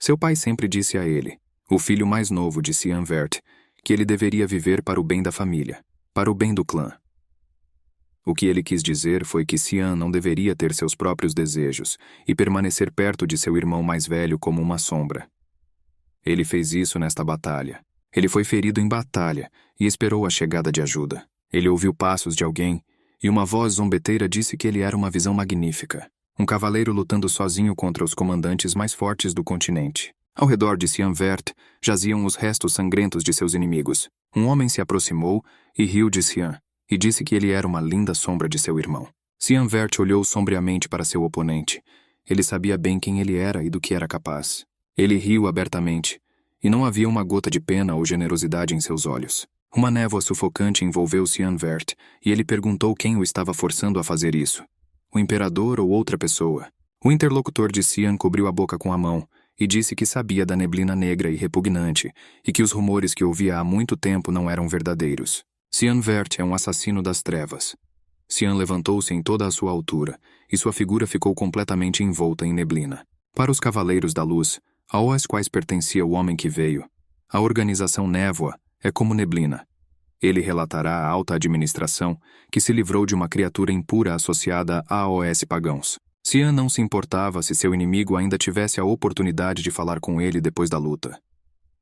Seu pai sempre disse a ele, o filho mais novo de Cian Vert, que ele deveria viver para o bem da família, para o bem do clã. O que ele quis dizer foi que Cian não deveria ter seus próprios desejos e permanecer perto de seu irmão mais velho como uma sombra. Ele fez isso nesta batalha. Ele foi ferido em batalha e esperou a chegada de ajuda. Ele ouviu passos de alguém e uma voz zombeteira disse que ele era uma visão magnífica. Um cavaleiro lutando sozinho contra os comandantes mais fortes do continente. Ao redor de Cian Vert jaziam os restos sangrentos de seus inimigos. Um homem se aproximou e riu de Cian, e disse que ele era uma linda sombra de seu irmão. Cian Vert olhou sombriamente para seu oponente. Ele sabia bem quem ele era e do que era capaz. Ele riu abertamente, e não havia uma gota de pena ou generosidade em seus olhos. Uma névoa sufocante envolveu Cian Vert, e ele perguntou quem o estava forçando a fazer isso. O imperador ou outra pessoa? O interlocutor de Cian cobriu a boca com a mão, e disse que sabia da neblina negra e repugnante, e que os rumores que ouvia há muito tempo não eram verdadeiros. Cian Vert é um assassino das trevas. Cian levantou-se em toda a sua altura, e sua figura ficou completamente envolta em neblina. Para os Cavaleiros da Luz, aos quais pertencia o homem que veio, a organização Névoa é como neblina. Ele relatará à alta administração que se livrou de uma criatura impura associada a AOS pagãos. Cian não se importava se seu inimigo ainda tivesse a oportunidade de falar com ele depois da luta.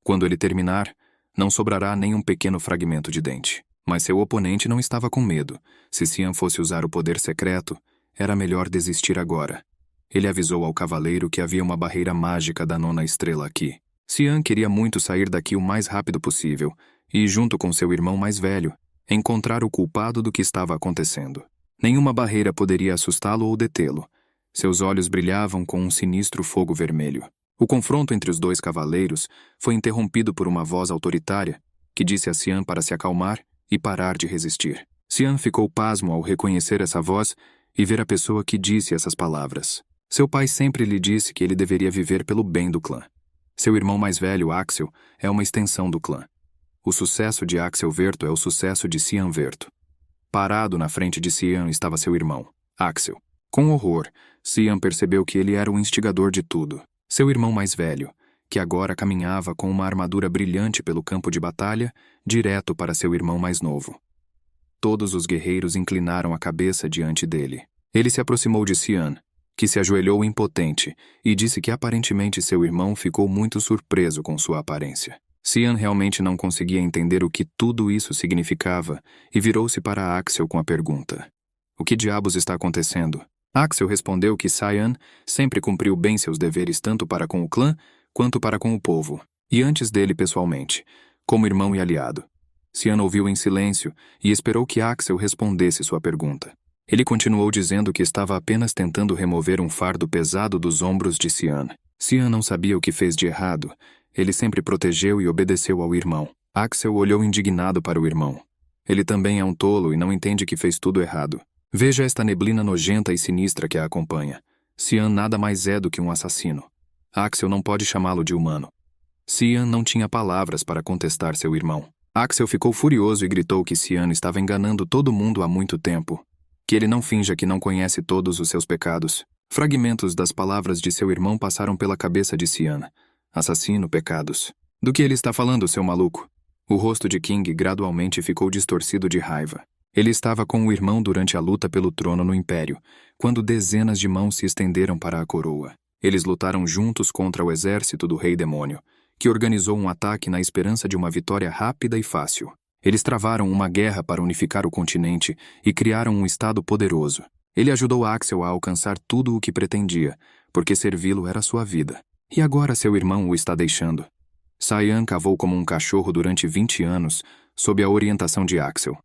Quando ele terminar, não sobrará nem um pequeno fragmento de dente. Mas seu oponente não estava com medo. Se Cian fosse usar o poder secreto, era melhor desistir agora. Ele avisou ao cavaleiro que havia uma barreira mágica da 9ª estrela aqui. Cian queria muito sair daqui o mais rápido possível e, junto com seu irmão mais velho, encontrar o culpado do que estava acontecendo. Nenhuma barreira poderia assustá-lo ou detê-lo. Seus olhos brilhavam com um sinistro fogo vermelho. O confronto entre os dois cavaleiros foi interrompido por uma voz autoritária que disse a Cian para se acalmar e parar de resistir. Cian ficou pasmo ao reconhecer essa voz e ver a pessoa que disse essas palavras. Seu pai sempre lhe disse que ele deveria viver pelo bem do clã. Seu irmão mais velho, Axel, é uma extensão do clã. O sucesso de Axel Verto é o sucesso de Cian Verto. Parado na frente de Cian estava seu irmão, Axel. Com horror, Cian percebeu que ele era o instigador de tudo. Seu irmão mais velho, que agora caminhava com uma armadura brilhante pelo campo de batalha, direto para seu irmão mais novo. Todos os guerreiros inclinaram a cabeça diante dele. Ele se aproximou de Cian, que se ajoelhou impotente, e disse que aparentemente seu irmão ficou muito surpreso com sua aparência. Cian realmente não conseguia entender o que tudo isso significava, e virou-se para Axel com a pergunta: "O que diabos está acontecendo?" Axel respondeu que Cian sempre cumpriu bem seus deveres tanto para com o clã quanto para com o povo, e antes dele pessoalmente, como irmão e aliado. Cian ouviu em silêncio e esperou que Axel respondesse sua pergunta. Ele continuou dizendo que estava apenas tentando remover um fardo pesado dos ombros de Cian. Cian não sabia o que fez de errado. Ele sempre protegeu e obedeceu ao irmão. Axel olhou indignado para o irmão. Ele também é um tolo e não entende que fez tudo errado. Veja esta neblina nojenta e sinistra que a acompanha. Cian nada mais é do que um assassino. Axel não pode chamá-lo de humano. Cian não tinha palavras para contestar seu irmão. Axel ficou furioso e gritou que Cian estava enganando todo mundo há muito tempo. Que ele não finja que não conhece todos os seus pecados. Fragmentos das palavras de seu irmão passaram pela cabeça de Cian. Assassino, pecados. Do que ele está falando, seu maluco? O rosto de King gradualmente ficou distorcido de raiva. Ele estava com o irmão durante a luta pelo trono no Império, quando dezenas de mãos se estenderam para a coroa. Eles lutaram juntos contra o exército do Rei Demônio, que organizou um ataque na esperança de uma vitória rápida e fácil. Eles travaram uma guerra para unificar o continente e criaram um estado poderoso. Ele ajudou Axel a alcançar tudo o que pretendia, porque servi-lo era sua vida. E agora seu irmão o está deixando. Cian cavou como um cachorro durante 20 anos, sob a orientação de Axel.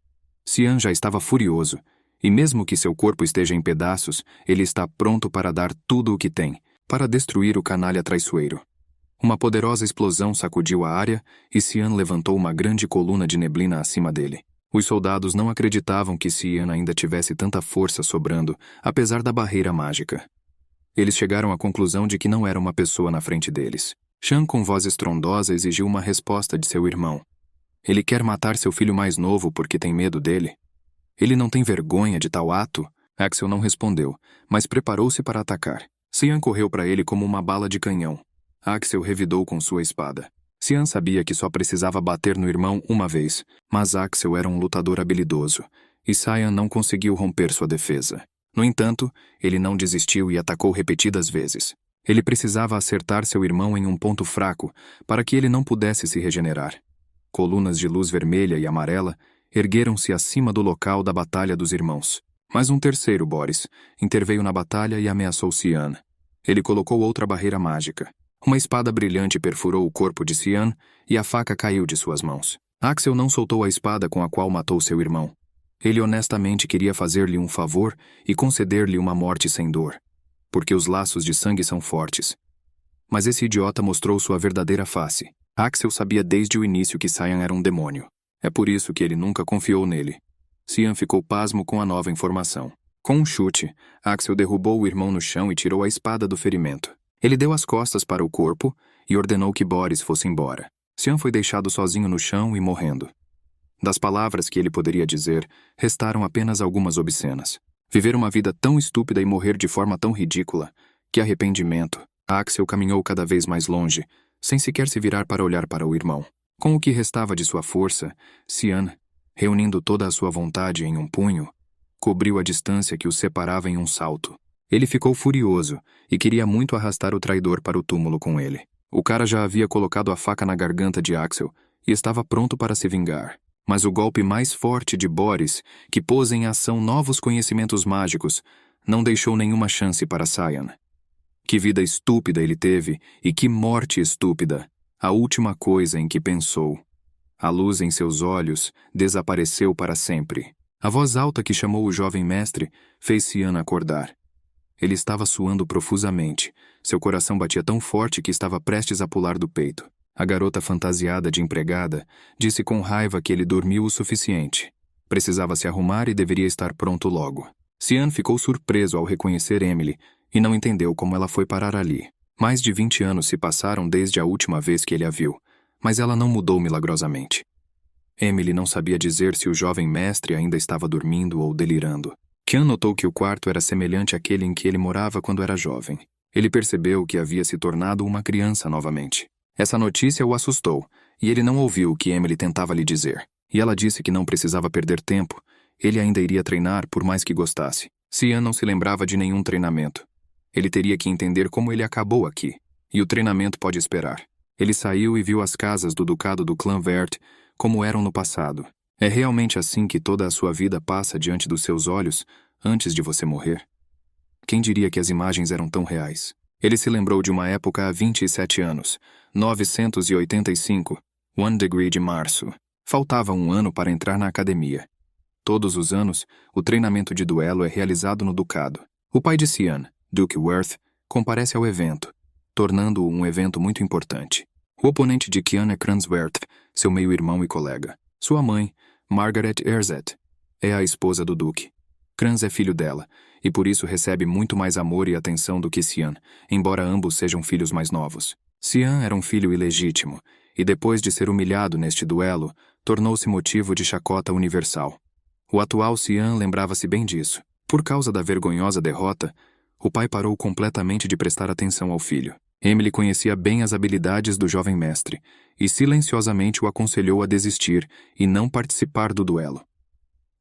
Cian já estava furioso, e mesmo que seu corpo esteja em pedaços, ele está pronto para dar tudo o que tem, para destruir o canalha traiçoeiro. Uma poderosa explosão sacudiu a área e Cian levantou uma grande coluna de neblina acima dele. Os soldados não acreditavam que Cian ainda tivesse tanta força sobrando, apesar da barreira mágica. Eles chegaram à conclusão de que não era uma pessoa na frente deles. Shan, com voz estrondosa, exigiu uma resposta de seu irmão. Ele quer matar seu filho mais novo porque tem medo dele? Ele não tem vergonha de tal ato? Axel não respondeu, mas preparou-se para atacar. Cian correu para ele como uma bala de canhão. Axel revidou com sua espada. Cian sabia que só precisava bater no irmão uma vez, mas Axel era um lutador habilidoso, e Cian não conseguiu romper sua defesa. No entanto, ele não desistiu e atacou repetidas vezes. Ele precisava acertar seu irmão em um ponto fraco para que ele não pudesse se regenerar. Colunas de luz vermelha e amarela ergueram-se acima do local da Batalha dos Irmãos. Mas um terceiro Boris interveio na batalha e ameaçou Cian. Ele colocou outra barreira mágica. Uma espada brilhante perfurou o corpo de Cian e a faca caiu de suas mãos. Axel não soltou a espada com a qual matou seu irmão. Ele honestamente queria fazer-lhe um favor e conceder-lhe uma morte sem dor, porque os laços de sangue são fortes. Mas esse idiota mostrou sua verdadeira face. Axel sabia desde o início que Cian era um demônio. É por isso que ele nunca confiou nele. Cian ficou pasmo com a nova informação. Com um chute, Axel derrubou o irmão no chão e tirou a espada do ferimento. Ele deu as costas para o corpo e ordenou que Boris fosse embora. Cian foi deixado sozinho no chão e morrendo. Das palavras que ele poderia dizer, restaram apenas algumas obscenas. Viver uma vida tão estúpida e morrer de forma tão ridícula. Que arrependimento. Axel caminhou cada vez mais longe, sem sequer se virar para olhar para o irmão. Com o que restava de sua força, Cian, reunindo toda a sua vontade em um punho, cobriu a distância que os separava em um salto. Ele ficou furioso e queria muito arrastar o traidor para o túmulo com ele. O cara já havia colocado a faca na garganta de Axel e estava pronto para se vingar. Mas o golpe mais forte de Boris, que pôs em ação novos conhecimentos mágicos, não deixou nenhuma chance para Cian. Que vida estúpida ele teve e que morte estúpida! A última coisa em que pensou. A luz em seus olhos desapareceu para sempre. A voz alta que chamou o jovem mestre fez Cian acordar. Ele estava suando profusamente. Seu coração batia tão forte que estava prestes a pular do peito. A garota fantasiada de empregada disse com raiva que ele dormiu o suficiente. Precisava se arrumar e deveria estar pronto logo. Cian ficou surpreso ao reconhecer Emily e não entendeu como ela foi parar ali. Mais de 20 anos se passaram desde a última vez que ele a viu, mas ela não mudou milagrosamente. Emily não sabia dizer se o jovem mestre ainda estava dormindo ou delirando. Cian notou que o quarto era semelhante àquele em que ele morava quando era jovem. Ele percebeu que havia se tornado uma criança novamente. Essa notícia o assustou, e ele não ouviu o que Emily tentava lhe dizer. E ela disse que não precisava perder tempo. Ele ainda iria treinar por mais que gostasse. Cian não se lembrava de nenhum treinamento. Ele teria que entender como ele acabou aqui. E o treinamento pode esperar. Ele saiu e viu as casas do ducado do clã Vert como eram no passado. É realmente assim que toda a sua vida passa diante dos seus olhos antes de você morrer? Quem diria que as imagens eram tão reais? Ele se lembrou de uma época há 27 anos, 985, 1 degree de março. Faltava um ano para entrar na academia. Todos os anos, o treinamento de duelo é realizado no ducado. O pai de Cian, Duke Worth, comparece ao evento, tornando-o um evento muito importante. O oponente de Cian é Cransworth, seu meio-irmão e colega. Sua mãe, Margaret Erzet, é a esposa do Duque. Crans é filho dela, e por isso recebe muito mais amor e atenção do que Cian, embora ambos sejam filhos mais novos. Cian era um filho ilegítimo, e depois de ser humilhado neste duelo, tornou-se motivo de chacota universal. O atual Cian lembrava-se bem disso. Por causa da vergonhosa derrota, o pai parou completamente de prestar atenção ao filho. Emily conhecia bem as habilidades do jovem mestre, e silenciosamente o aconselhou a desistir e não participar do duelo.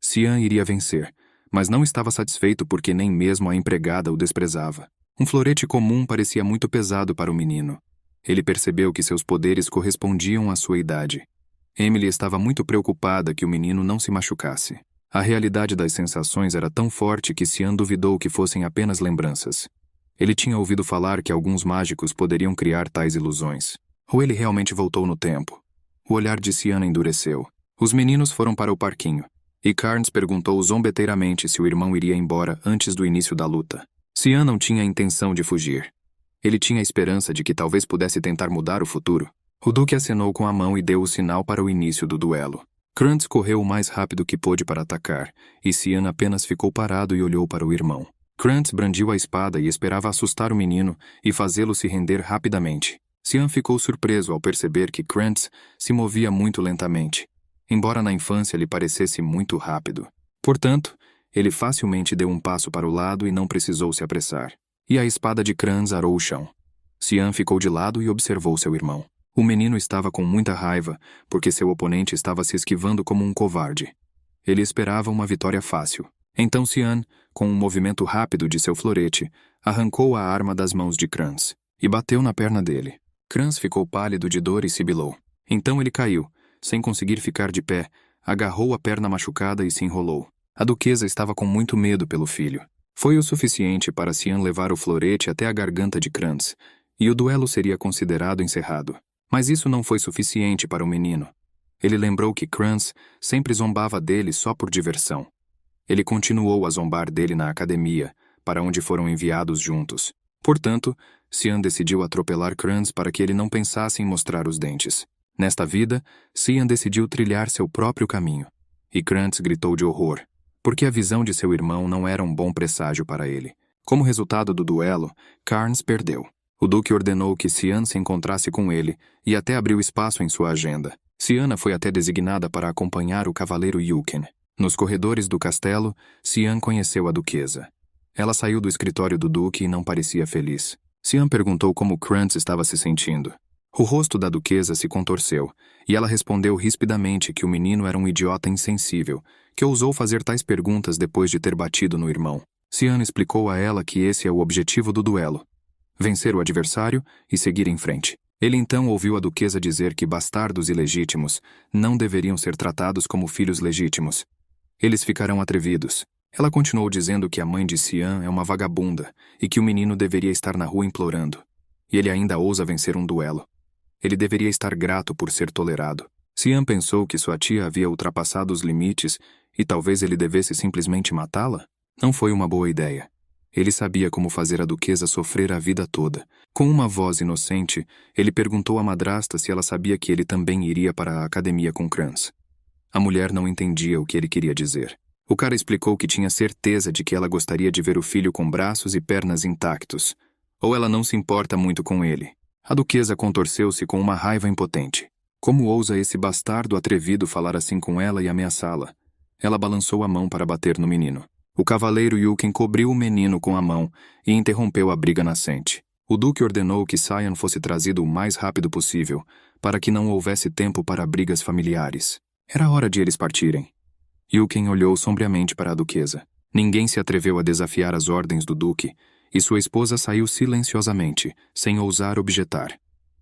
Cian iria vencer, mas não estava satisfeito porque nem mesmo a empregada o desprezava. Um florete comum parecia muito pesado para o menino. Ele percebeu que seus poderes correspondiam à sua idade. Emily estava muito preocupada que o menino não se machucasse. A realidade das sensações era tão forte que Cian duvidou que fossem apenas lembranças. Ele tinha ouvido falar que alguns mágicos poderiam criar tais ilusões. Ou ele realmente voltou no tempo? O olhar de Cian endureceu. Os meninos foram para o parquinho, e Carnes perguntou zombeteiramente se o irmão iria embora antes do início da luta. Cian não tinha a intenção de fugir. Ele tinha a esperança de que talvez pudesse tentar mudar o futuro. O Duque acenou com a mão e deu o sinal para o início do duelo. Krantz correu o mais rápido que pôde para atacar, e Cian apenas ficou parado e olhou para o irmão. Krantz brandiu a espada e esperava assustar o menino e fazê-lo se render rapidamente. Cian ficou surpreso ao perceber que Krantz se movia muito lentamente, embora na infância lhe parecesse muito rápido. Portanto, ele facilmente deu um passo para o lado e não precisou se apressar. E a espada de Krantz arou o chão. Xian ficou de lado e observou seu irmão. O menino estava com muita raiva, porque seu oponente estava se esquivando como um covarde. Ele esperava uma vitória fácil. Então Xian, com um movimento rápido de seu florete, arrancou a arma das mãos de Kranz e bateu na perna dele. Kranz ficou pálido de dor e sibilou. Então ele caiu, sem conseguir ficar de pé, agarrou a perna machucada e se enrolou. A duquesa estava com muito medo pelo filho. Foi o suficiente para Xian levar o florete até a garganta de Kranz, e o duelo seria considerado encerrado. Mas isso não foi suficiente para o menino. Ele lembrou que Kranz sempre zombava dele só por diversão. Ele continuou a zombar dele na academia, para onde foram enviados juntos. Portanto, Xian decidiu atropelar Kranz para que ele não pensasse em mostrar os dentes. Nesta vida, Xian decidiu trilhar seu próprio caminho. E Kranz gritou de horror, porque a visão de seu irmão não era um bom presságio para ele. Como resultado do duelo, Carnes perdeu. O duque ordenou que Xian se encontrasse com ele e até abriu espaço em sua agenda. Xiana foi até designada para acompanhar o cavaleiro Yuken. Nos corredores do castelo, Xian conheceu a duquesa. Ela saiu do escritório do duque e não parecia feliz. Xian perguntou como Kranz estava se sentindo. O rosto da duquesa se contorceu, e ela respondeu rispidamente que o menino era um idiota insensível, que ousou fazer tais perguntas depois de ter batido no irmão. Xian explicou a ela que esse é o objetivo do duelo: vencer o adversário e seguir em frente. Ele então ouviu a duquesa dizer que bastardos ilegítimos não deveriam ser tratados como filhos legítimos. Eles ficarão atrevidos. Ela continuou dizendo que a mãe de Xian é uma vagabunda e que o menino deveria estar na rua implorando. E ele ainda ousa vencer um duelo. Ele deveria estar grato por ser tolerado. Xian pensou que sua tia havia ultrapassado os limites e talvez ele devesse simplesmente matá-la? Não foi uma boa ideia. Ele sabia como fazer a duquesa sofrer a vida toda. Com uma voz inocente, ele perguntou à madrasta se ela sabia que ele também iria para a academia com Kranz. A mulher não entendia o que ele queria dizer. O cara explicou que tinha certeza de que ela gostaria de ver o filho com braços e pernas intactos. Ou ela não se importa muito com ele. A duquesa contorceu-se com uma raiva impotente. Como ousa esse bastardo atrevido falar assim com ela e ameaçá-la? Ela balançou a mão para bater no menino. O cavaleiro Yuken cobriu o menino com a mão e interrompeu a briga nascente. O duque ordenou que Xian fosse trazido o mais rápido possível, para que não houvesse tempo para brigas familiares. Era hora de eles partirem. Yuken olhou sombriamente para a duquesa. Ninguém se atreveu a desafiar as ordens do duque, e sua esposa saiu silenciosamente, sem ousar objetar.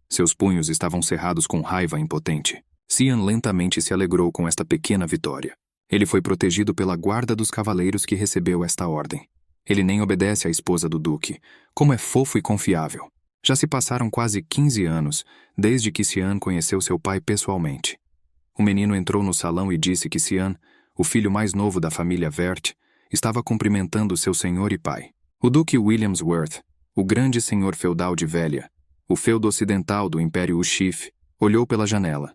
Seus punhos estavam cerrados com raiva impotente. Xian lentamente se alegrou com esta pequena vitória. Ele foi protegido pela guarda dos cavaleiros que recebeu esta ordem. Ele nem obedece à esposa do duque. Como é fofo e confiável. Já se passaram quase 15 anos, desde que Xian conheceu seu pai pessoalmente. O menino entrou no salão e disse que Xian, o filho mais novo da família Vert, estava cumprimentando seu senhor e pai. O duque Williamsworth, o grande senhor feudal de Velia, o feudo ocidental do Império Ushif, olhou pela janela.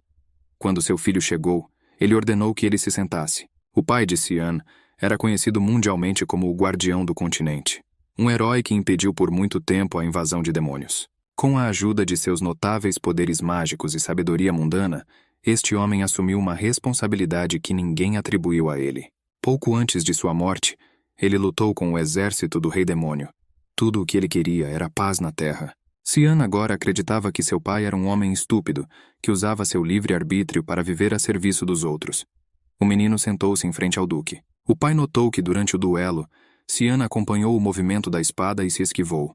Quando seu filho chegou, ele ordenou que ele se sentasse. O pai de Xian era conhecido mundialmente como o guardião do continente, um herói que impediu por muito tempo a invasão de demônios. Com a ajuda de seus notáveis poderes mágicos e sabedoria mundana, este homem assumiu uma responsabilidade que ninguém atribuiu a ele. Pouco antes de sua morte, ele lutou com o exército do Rei Demônio. Tudo o que ele queria era paz na Terra. Xian agora acreditava que seu pai era um homem estúpido, que usava seu livre-arbítrio para viver a serviço dos outros. O menino sentou-se em frente ao duque. O pai notou que durante o duelo, Xian acompanhou o movimento da espada e se esquivou.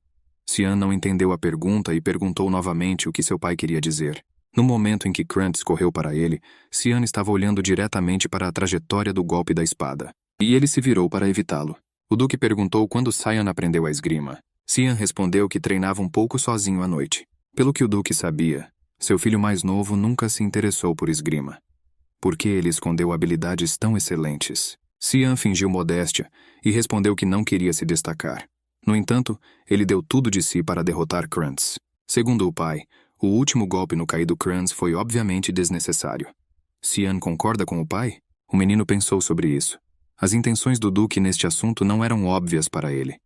Xian não entendeu a pergunta e perguntou novamente o que seu pai queria dizer. No momento em que Krantz correu para ele, Xian estava olhando diretamente para a trajetória do golpe da espada. E ele se virou para evitá-lo. O duque perguntou quando Xian aprendeu a esgrima. Xian respondeu que treinava um pouco sozinho à noite. Pelo que o duque sabia, seu filho mais novo nunca se interessou por esgrima. Por que ele escondeu habilidades tão excelentes? Xian fingiu modéstia e respondeu que não queria se destacar. No entanto, ele deu tudo de si para derrotar Krantz. Segundo o pai, o último golpe no caído Krantz foi obviamente desnecessário. Xian concorda com o pai? O menino pensou sobre isso. As intenções do duque neste assunto não eram óbvias para ele.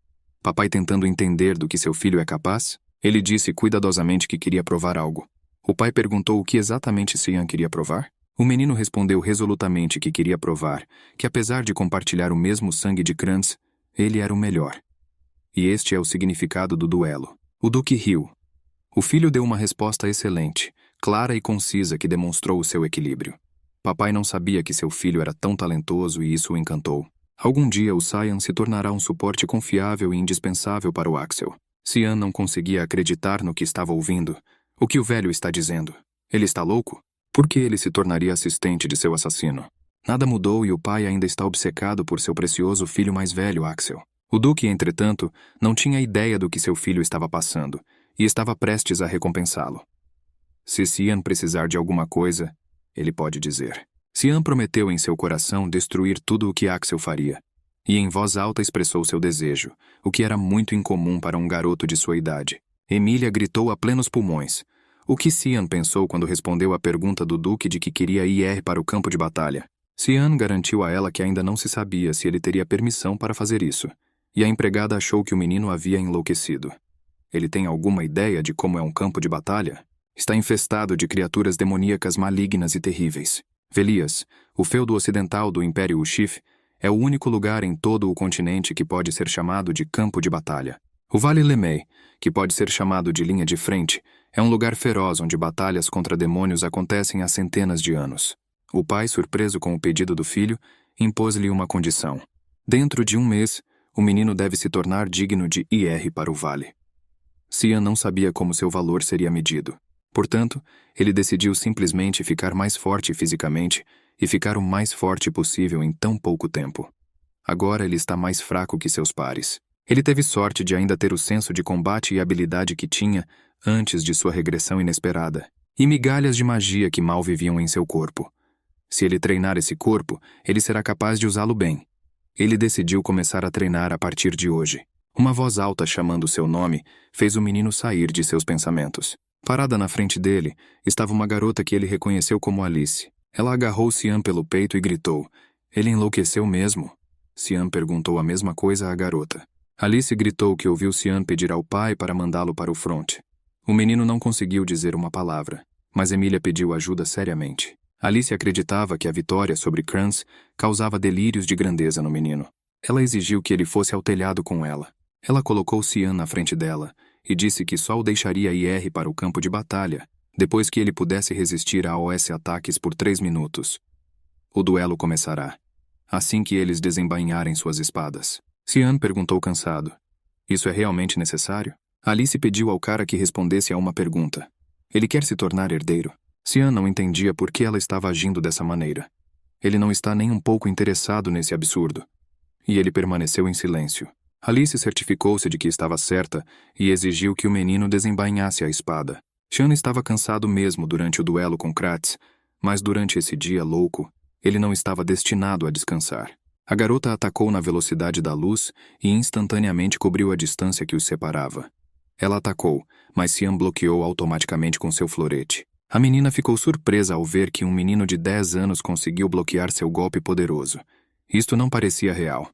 Papai tentando entender do que seu filho é capaz? Ele disse cuidadosamente que queria provar algo. O pai perguntou o que exatamente Xian queria provar? O menino respondeu resolutamente que queria provar que, apesar de compartilhar o mesmo sangue de Krantz, ele era o melhor. E este é o significado do duelo. O duque riu. O filho deu uma resposta excelente, clara e concisa que demonstrou o seu equilíbrio. Papai não sabia que seu filho era tão talentoso e isso o encantou. Algum dia o Cyan se tornará um suporte confiável e indispensável para o Axel. Cian não conseguia acreditar no que estava ouvindo. O que o velho está dizendo? Ele está louco? Por que ele se tornaria assistente de seu assassino? Nada mudou e o pai ainda está obcecado por seu precioso filho mais velho, Axel. O Duque, entretanto, não tinha ideia do que seu filho estava passando e estava prestes a recompensá-lo. Se Cian precisar de alguma coisa, ele pode dizer. Cian prometeu em seu coração destruir tudo o que Axel faria, e em voz alta expressou seu desejo, o que era muito incomum para um garoto de sua idade. Emília gritou a plenos pulmões. O que Cian pensou quando respondeu à pergunta do Duque de que queria ir para o campo de batalha? Cian garantiu a ela que ainda não se sabia se ele teria permissão para fazer isso, e a empregada achou que o menino havia enlouquecido. Ele tem alguma ideia de como é um campo de batalha? Está infestado de criaturas demoníacas malignas e terríveis. Velias, o feudo ocidental do Império Uxif, é o único lugar em todo o continente que pode ser chamado de campo de batalha. O Vale Lemay, que pode ser chamado de linha de frente, é um lugar feroz onde batalhas contra demônios acontecem há centenas de anos. O pai, surpreso com o pedido do filho, impôs-lhe uma condição. Dentro de um mês, o menino deve se tornar digno de ir para o vale. Cian não sabia como seu valor seria medido. Portanto, ele decidiu simplesmente ficar mais forte fisicamente e ficar o mais forte possível em tão pouco tempo. Agora ele está mais fraco que seus pares. Ele teve sorte de ainda ter o senso de combate e habilidade que tinha antes de sua regressão inesperada, e migalhas de magia que mal viviam em seu corpo. Se ele treinar esse corpo, ele será capaz de usá-lo bem. Ele decidiu começar a treinar a partir de hoje. Uma voz alta chamando seu nome fez o menino sair de seus pensamentos. Parada na frente dele, estava uma garota que ele reconheceu como Alice. Ela agarrou Cian pelo peito e gritou. Ele enlouqueceu mesmo? Cian perguntou a mesma coisa à garota. Alice gritou que ouviu Cian pedir ao pai para mandá-lo para o fronte. O menino não conseguiu dizer uma palavra, mas Emília pediu ajuda seriamente. Alice acreditava que a vitória sobre Kranz causava delírios de grandeza no menino. Ela exigiu que ele fosse ao telhado com ela. Ela colocou Cian na frente dela e disse que só o deixaria ir para o campo de batalha depois que ele pudesse resistir a OS ataques por 3 minutos. O duelo começará, assim que eles desembainharem suas espadas. Cian perguntou cansado. Isso é realmente necessário? Alice pediu ao cara que respondesse a uma pergunta. Ele quer se tornar herdeiro? Cian não entendia por que ela estava agindo dessa maneira. Ele não está nem um pouco interessado nesse absurdo. E ele permaneceu em silêncio. Alice certificou-se de que estava certa e exigiu que o menino desembainhasse a espada. Chan estava cansado mesmo durante o duelo com Kratz, mas durante esse dia louco, ele não estava destinado a descansar. A garota atacou na velocidade da luz e instantaneamente cobriu a distância que os separava. Ela atacou, mas Cian bloqueou automaticamente com seu florete. A menina ficou surpresa ao ver que um menino de 10 anos conseguiu bloquear seu golpe poderoso. Isto não parecia real.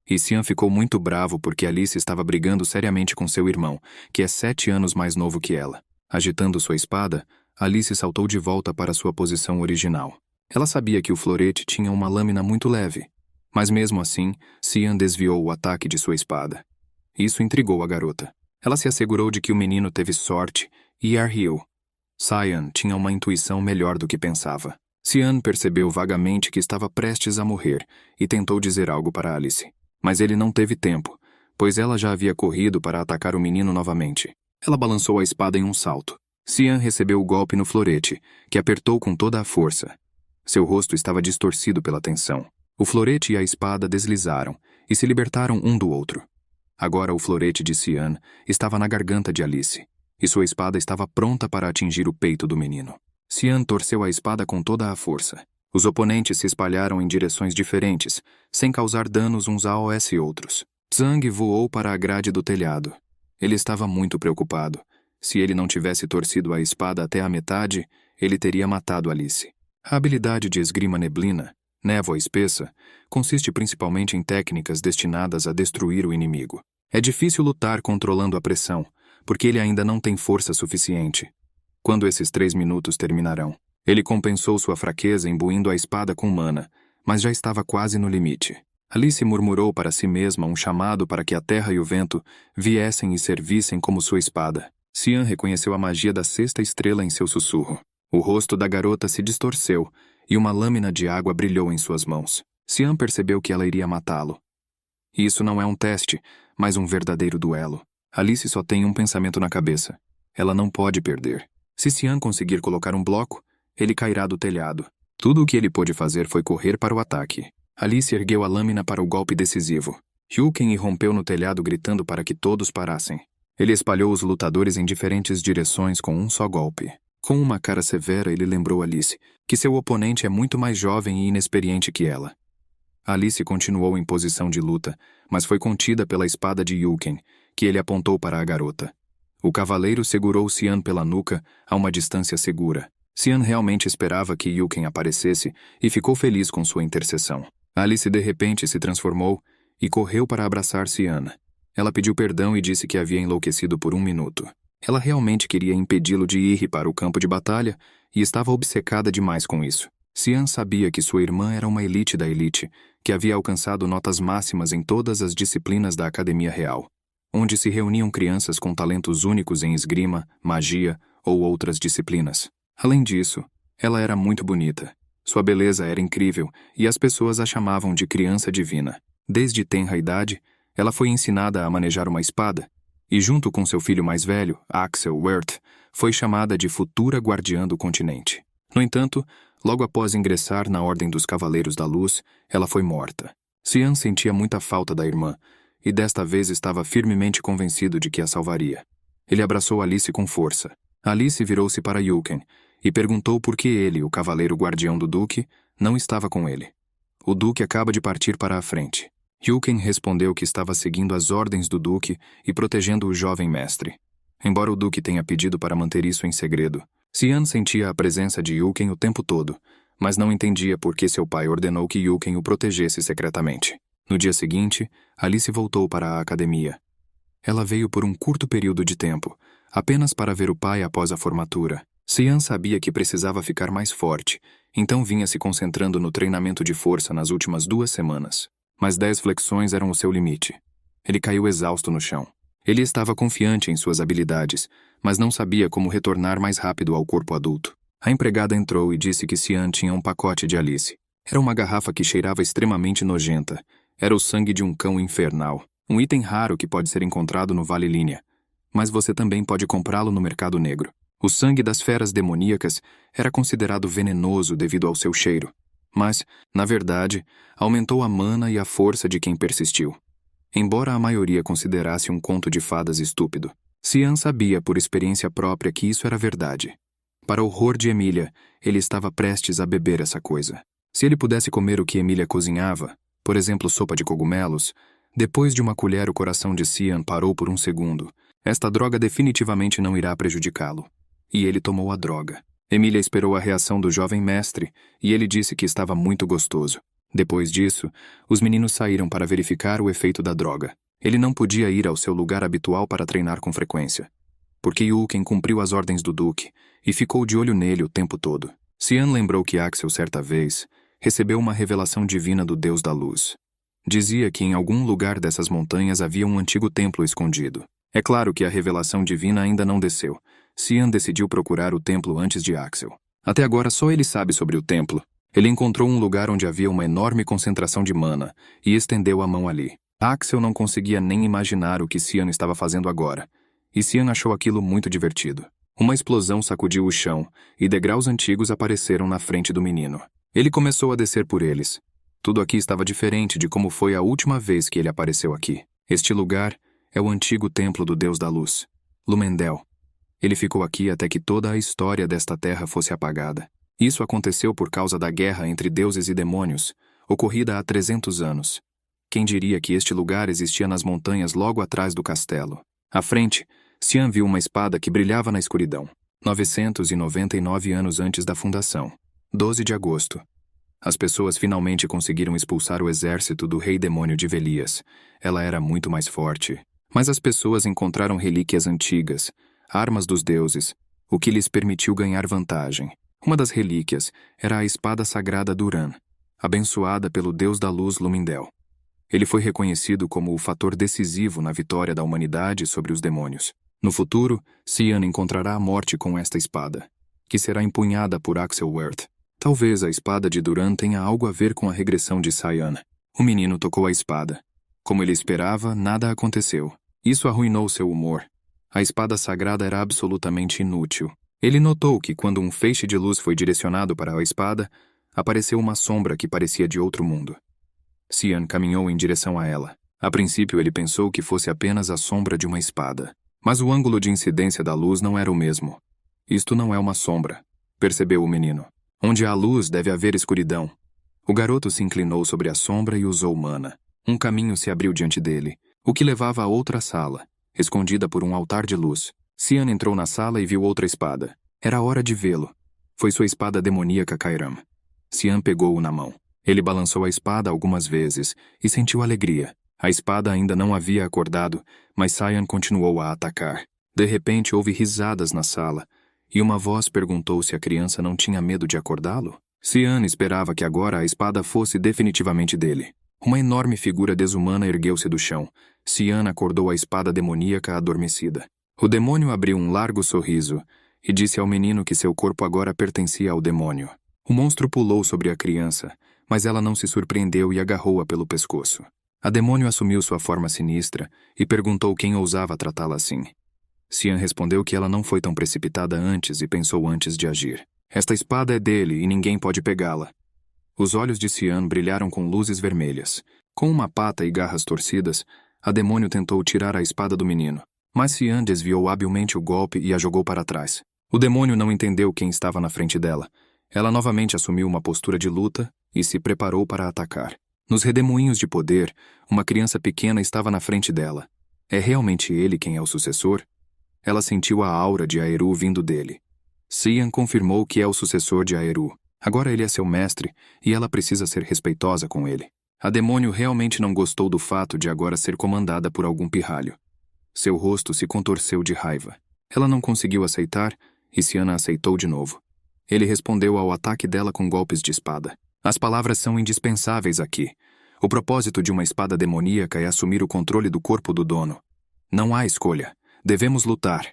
E Cian ficou muito bravo porque Alice estava brigando seriamente com seu irmão, que é 7 anos mais novo que ela. Agitando sua espada, Alice saltou de volta para sua posição original. Ela sabia que o florete tinha uma lâmina muito leve, mas mesmo assim, Cian desviou o ataque de sua espada. Isso intrigou a garota. Ela se assegurou de que o menino teve sorte e riu. Cian tinha uma intuição melhor do que pensava. Cian percebeu vagamente que estava prestes a morrer e tentou dizer algo para Alice. Mas ele não teve tempo, pois ela já havia corrido para atacar o menino novamente. Ela balançou a espada em um salto. Cian recebeu o golpe no florete, que apertou com toda a força. Seu rosto estava distorcido pela tensão. O florete e a espada deslizaram e se libertaram um do outro. Agora o florete de Cian estava na garganta de Alice, e sua espada estava pronta para atingir o peito do menino. Cian torceu a espada com toda a força. Os oponentes se espalharam em direções diferentes, sem causar danos uns aos outros. Zhang voou para a grade do telhado. Ele estava muito preocupado. Se ele não tivesse torcido a espada até a metade, ele teria matado Alice. A habilidade de esgrima neblina, névoa espessa, consiste principalmente em técnicas destinadas a destruir o inimigo. É difícil lutar controlando a pressão, porque ele ainda não tem força suficiente. Quando esses 3 minutos terminarão? Ele compensou sua fraqueza imbuindo a espada com mana, mas já estava quase no limite. Alice murmurou para si mesma um chamado para que a terra e o vento viessem e servissem como sua espada. Xian reconheceu a magia da sexta estrela em seu sussurro. O rosto da garota se distorceu e uma lâmina de água brilhou em suas mãos. Xian percebeu que ela iria matá-lo. Isso não é um teste, mas um verdadeiro duelo. Alice só tem um pensamento na cabeça. Ela não pode perder. Se Xian conseguir colocar um bloco, ele cairá do telhado. Tudo o que ele pôde fazer foi correr para o ataque. Alice ergueu a lâmina para o golpe decisivo. Hyuken irrompeu no telhado gritando para que todos parassem. Ele espalhou os lutadores em diferentes direções com um só golpe. Com uma cara severa, ele lembrou Alice que seu oponente é muito mais jovem e inexperiente que ela. Alice continuou em posição de luta, mas foi contida pela espada de Hyuken, que ele apontou para a garota. O cavaleiro segurou Xian pela nuca a uma distância segura. Xian realmente esperava que Hyuken aparecesse e ficou feliz com sua intercessão. Alice de repente se transformou e correu para abraçar Xian. Ela pediu perdão e disse que havia enlouquecido por 1 minuto. Ela realmente queria impedi-lo de ir para o campo de batalha e estava obcecada demais com isso. Xian sabia que sua irmã era uma elite da elite, que havia alcançado notas máximas em todas as disciplinas da Academia Real, onde se reuniam crianças com talentos únicos em esgrima, magia ou outras disciplinas. Além disso, ela era muito bonita. Sua beleza era incrível e as pessoas a chamavam de criança divina. Desde tenra idade, ela foi ensinada a manejar uma espada e, junto com seu filho mais velho, Axel Werth, foi chamada de futura guardiã do continente. No entanto, logo após ingressar na Ordem dos Cavaleiros da Luz, ela foi morta. Xian sentia muita falta da irmã e desta vez estava firmemente convencido de que a salvaria. Ele abraçou Alice com força. Alice virou-se para Hyuken e perguntou por que ele, o cavaleiro guardião do Duque, não estava com ele. O Duque acaba de partir para a frente. Hyuken respondeu que estava seguindo as ordens do Duque e protegendo o jovem mestre. Embora o Duque tenha pedido para manter isso em segredo, Xian sentia a presença de Hyuken o tempo todo, mas não entendia por que seu pai ordenou que Hyuken o protegesse secretamente. No dia seguinte, Alice voltou para a academia. Ela veio por um curto período de tempo, apenas para ver o pai após a formatura. Xian sabia que precisava ficar mais forte, então vinha se concentrando no treinamento de força nas últimas 2 semanas. Mas 10 flexões eram o seu limite. Ele caiu exausto no chão. Ele estava confiante em suas habilidades, mas não sabia como retornar mais rápido ao corpo adulto. A empregada entrou e disse que Xian tinha um pacote de Alice. Era uma garrafa que cheirava extremamente nojenta. Era o sangue de um cão infernal. Um item raro que pode ser encontrado no Vale Línia. Mas você também pode comprá-lo no mercado negro. O sangue das feras demoníacas era considerado venenoso devido ao seu cheiro. Mas, na verdade, aumentou a mana e a força de quem persistiu. Embora a maioria considerasse um conto de fadas estúpido, Xian sabia por experiência própria que isso era verdade. Para o horror de Emília, ele estava prestes a beber essa coisa. Se ele pudesse comer o que Emília cozinhava, por exemplo, sopa de cogumelos, depois de uma colher o coração de Xian parou por 1 segundo. Esta droga definitivamente não irá prejudicá-lo. E ele tomou a droga. Emília esperou a reação do jovem mestre e ele disse que estava muito gostoso. Depois disso, os meninos saíram para verificar o efeito da droga. Ele não podia ir ao seu lugar habitual para treinar com frequência, porque Hyuken cumpriu as ordens do Duque e ficou de olho nele o tempo todo. Xian lembrou que Axel, certa vez, recebeu uma revelação divina do Deus da Luz. Dizia que em algum lugar dessas montanhas havia um antigo templo escondido. É claro que a revelação divina ainda não desceu. Xian decidiu procurar o templo antes de Axel. Até agora só ele sabe sobre o templo. Ele encontrou um lugar onde havia uma enorme concentração de mana e estendeu a mão ali. Axel não conseguia nem imaginar o que Xian estava fazendo agora. E Xian achou aquilo muito divertido. Uma explosão sacudiu o chão e degraus antigos apareceram na frente do menino. Ele começou a descer por eles. Tudo aqui estava diferente de como foi a última vez que ele apareceu aqui. Este lugar é o antigo templo do Deus da Luz, Lumendel. Ele ficou aqui até que toda a história desta terra fosse apagada. Isso aconteceu por causa da guerra entre deuses e demônios, ocorrida há 300 anos. Quem diria que este lugar existia nas montanhas logo atrás do castelo? À frente, Xian viu uma espada que brilhava na escuridão. 999 anos antes da fundação. 12 de agosto. As pessoas finalmente conseguiram expulsar o exército do rei demônio de Velias. Ela era muito mais forte. Mas as pessoas encontraram relíquias antigas, armas dos deuses, o que lhes permitiu ganhar vantagem. Uma das relíquias era a espada sagrada Duran, abençoada pelo Deus da Luz Lumindel. Ele foi reconhecido como o fator decisivo na vitória da humanidade sobre os demônios. No futuro, Cian encontrará a morte com esta espada, que será empunhada por Axelworth. Talvez a espada de Duran tenha algo a ver com a regressão de Cian. O menino tocou a espada. Como ele esperava, nada aconteceu. Isso arruinou seu humor. A espada sagrada era absolutamente inútil. Ele notou que quando um feixe de luz foi direcionado para a espada, apareceu uma sombra que parecia de outro mundo. Cian caminhou em direção a ela. A princípio ele pensou que fosse apenas a sombra de uma espada. Mas o ângulo de incidência da luz não era o mesmo. Isto não é uma sombra, percebeu o menino. Onde há luz deve haver escuridão. O garoto se inclinou sobre a sombra e usou mana. Um caminho se abriu diante dele, o que levava a outra sala, escondida por um altar de luz. Cian entrou na sala e viu outra espada. Era hora de vê-lo. Foi sua espada demoníaca Kairam. Cian pegou-o na mão. Ele balançou a espada algumas vezes e sentiu alegria. A espada ainda não havia acordado, mas Cian continuou a atacar. De repente houve risadas na sala, e uma voz perguntou se a criança não tinha medo de acordá-lo. Cian esperava que agora a espada fosse definitivamente dele. Uma enorme figura desumana ergueu-se do chão. Cian acordou a espada demoníaca adormecida. O demônio abriu um largo sorriso e disse ao menino que seu corpo agora pertencia ao demônio. O monstro pulou sobre a criança, mas ela não se surpreendeu e agarrou-a pelo pescoço. A demônio assumiu sua forma sinistra e perguntou quem ousava tratá-la assim. Cian respondeu que ela não foi tão precipitada antes e pensou antes de agir. Esta espada é dele e ninguém pode pegá-la. Os olhos de Cian brilharam com luzes vermelhas. Com uma pata e garras torcidas, a demônio tentou tirar a espada do menino. Mas Cian desviou habilmente o golpe e a jogou para trás. O demônio não entendeu quem estava na frente dela. Ela novamente assumiu uma postura de luta e se preparou para atacar. Nos redemoinhos de poder, uma criança pequena estava na frente dela. É realmente ele quem é o sucessor? Ela sentiu a aura de Aeru vindo dele. Cian confirmou que é o sucessor de Aeru. Agora ele é seu mestre e ela precisa ser respeitosa com ele. A demônio realmente não gostou do fato de agora ser comandada por algum pirralho. Seu rosto se contorceu de raiva. Ela não conseguiu aceitar e Cian a aceitou de novo. Ele respondeu ao ataque dela com golpes de espada. As palavras são indispensáveis aqui. O propósito de uma espada demoníaca é assumir o controle do corpo do dono. Não há escolha. Devemos lutar.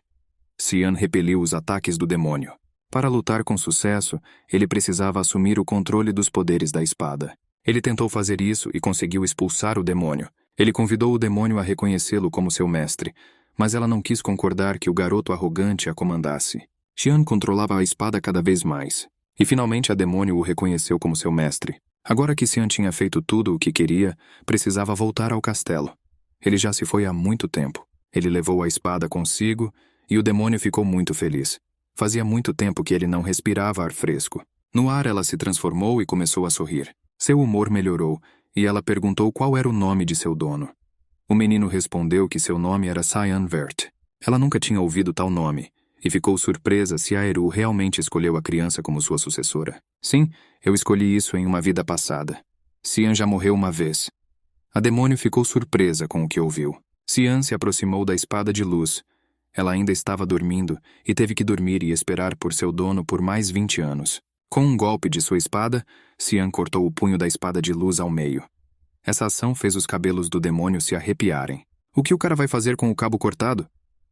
Cian repeliu os ataques do demônio. Para lutar com sucesso, ele precisava assumir o controle dos poderes da espada. Ele tentou fazer isso e conseguiu expulsar o demônio. Ele convidou o demônio a reconhecê-lo como seu mestre, mas ela não quis concordar que o garoto arrogante a comandasse. Cian controlava a espada cada vez mais. E finalmente a demônio o reconheceu como seu mestre. Agora que Cian tinha feito tudo o que queria, precisava voltar ao castelo. Ele já se foi há muito tempo. Ele levou a espada consigo e o demônio ficou muito feliz. Fazia muito tempo que ele não respirava ar fresco. No ar ela se transformou e começou a sorrir. Seu humor melhorou e ela perguntou qual era o nome de seu dono. O menino respondeu que seu nome era Cian Vert. Ela nunca tinha ouvido tal nome. E ficou surpresa se Aeru realmente escolheu a criança como sua sucessora. Sim, eu escolhi isso em uma vida passada. Cian já morreu uma vez. A demônio ficou surpresa com o que ouviu. Cian se aproximou da espada de luz. Ela ainda estava dormindo e teve que dormir e esperar por seu dono por mais 20 anos. Com um golpe de sua espada, Cian cortou o punho da espada de luz ao meio. Essa ação fez os cabelos do demônio se arrepiarem. O que o cara vai fazer com o cabo cortado?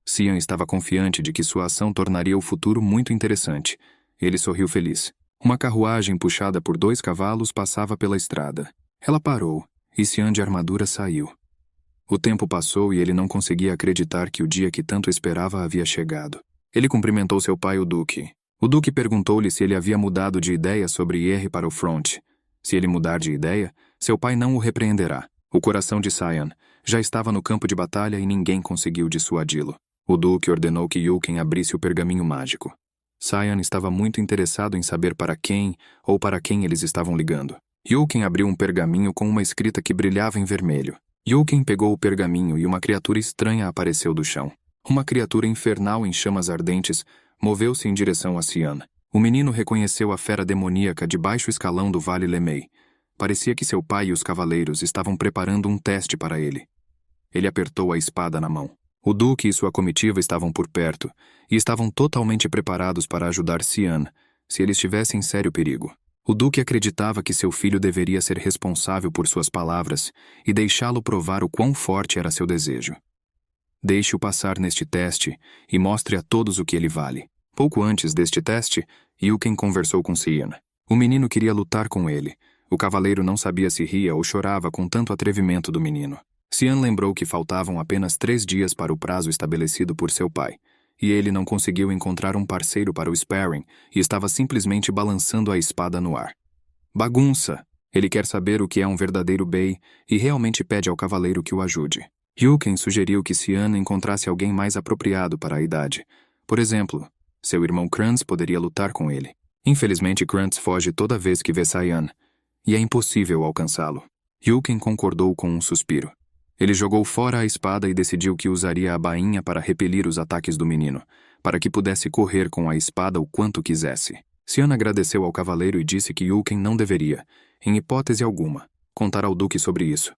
Cian estava confiante de que sua ação tornaria o futuro muito interessante. Ele sorriu feliz. Uma carruagem puxada por 2 cavalos passava pela estrada. Ela parou, e Cian de armadura saiu. O tempo passou e ele não conseguia acreditar que o dia que tanto esperava havia chegado. Ele cumprimentou seu pai, o Duque. O Duque perguntou-lhe se ele havia mudado de ideia sobre ir para o front. Se ele mudar de ideia, seu pai não o repreenderá. O coração de Cian já estava no campo de batalha e ninguém conseguiu dissuadi-lo. O Duque ordenou que Yulken abrisse o pergaminho mágico. Cian estava muito interessado em saber para quem ou para quem eles estavam ligando. Yulken abriu um pergaminho com uma escrita que brilhava em vermelho. Yulken pegou o pergaminho e uma criatura estranha apareceu do chão. Uma criatura infernal em chamas ardentes moveu-se em direção a Cian. O menino reconheceu a fera demoníaca de baixo escalão do Vale Lemay. Parecia que seu pai e os cavaleiros estavam preparando um teste para ele. Ele apertou a espada na mão. O Duque e sua comitiva estavam por perto e estavam totalmente preparados para ajudar Cian, se ele estivesse em sério perigo. O Duque acreditava que seu filho deveria ser responsável por suas palavras e deixá-lo provar o quão forte era seu desejo. Deixe-o passar neste teste e mostre a todos o que ele vale. Pouco antes deste teste, Yuken conversou com Cian. O menino queria lutar com ele. O cavaleiro não sabia se ria ou chorava com tanto atrevimento do menino. Cian lembrou que faltavam apenas 3 dias para o prazo estabelecido por seu pai, e ele não conseguiu encontrar um parceiro para o sparring e estava simplesmente balançando a espada no ar. Bagunça! Ele quer saber o que é um verdadeiro Bei e realmente pede ao cavaleiro que o ajude. Yuken sugeriu que Cian encontrasse alguém mais apropriado para a idade. Por exemplo, seu irmão Krantz poderia lutar com ele. Infelizmente, Krantz foge toda vez que vê Cian, e é impossível alcançá-lo. Yuken concordou com um suspiro. Ele jogou fora a espada e decidiu que usaria a bainha para repelir os ataques do menino, para que pudesse correr com a espada o quanto quisesse. Cian agradeceu ao cavaleiro e disse que Yuken não deveria, em hipótese alguma, contar ao duque sobre isso.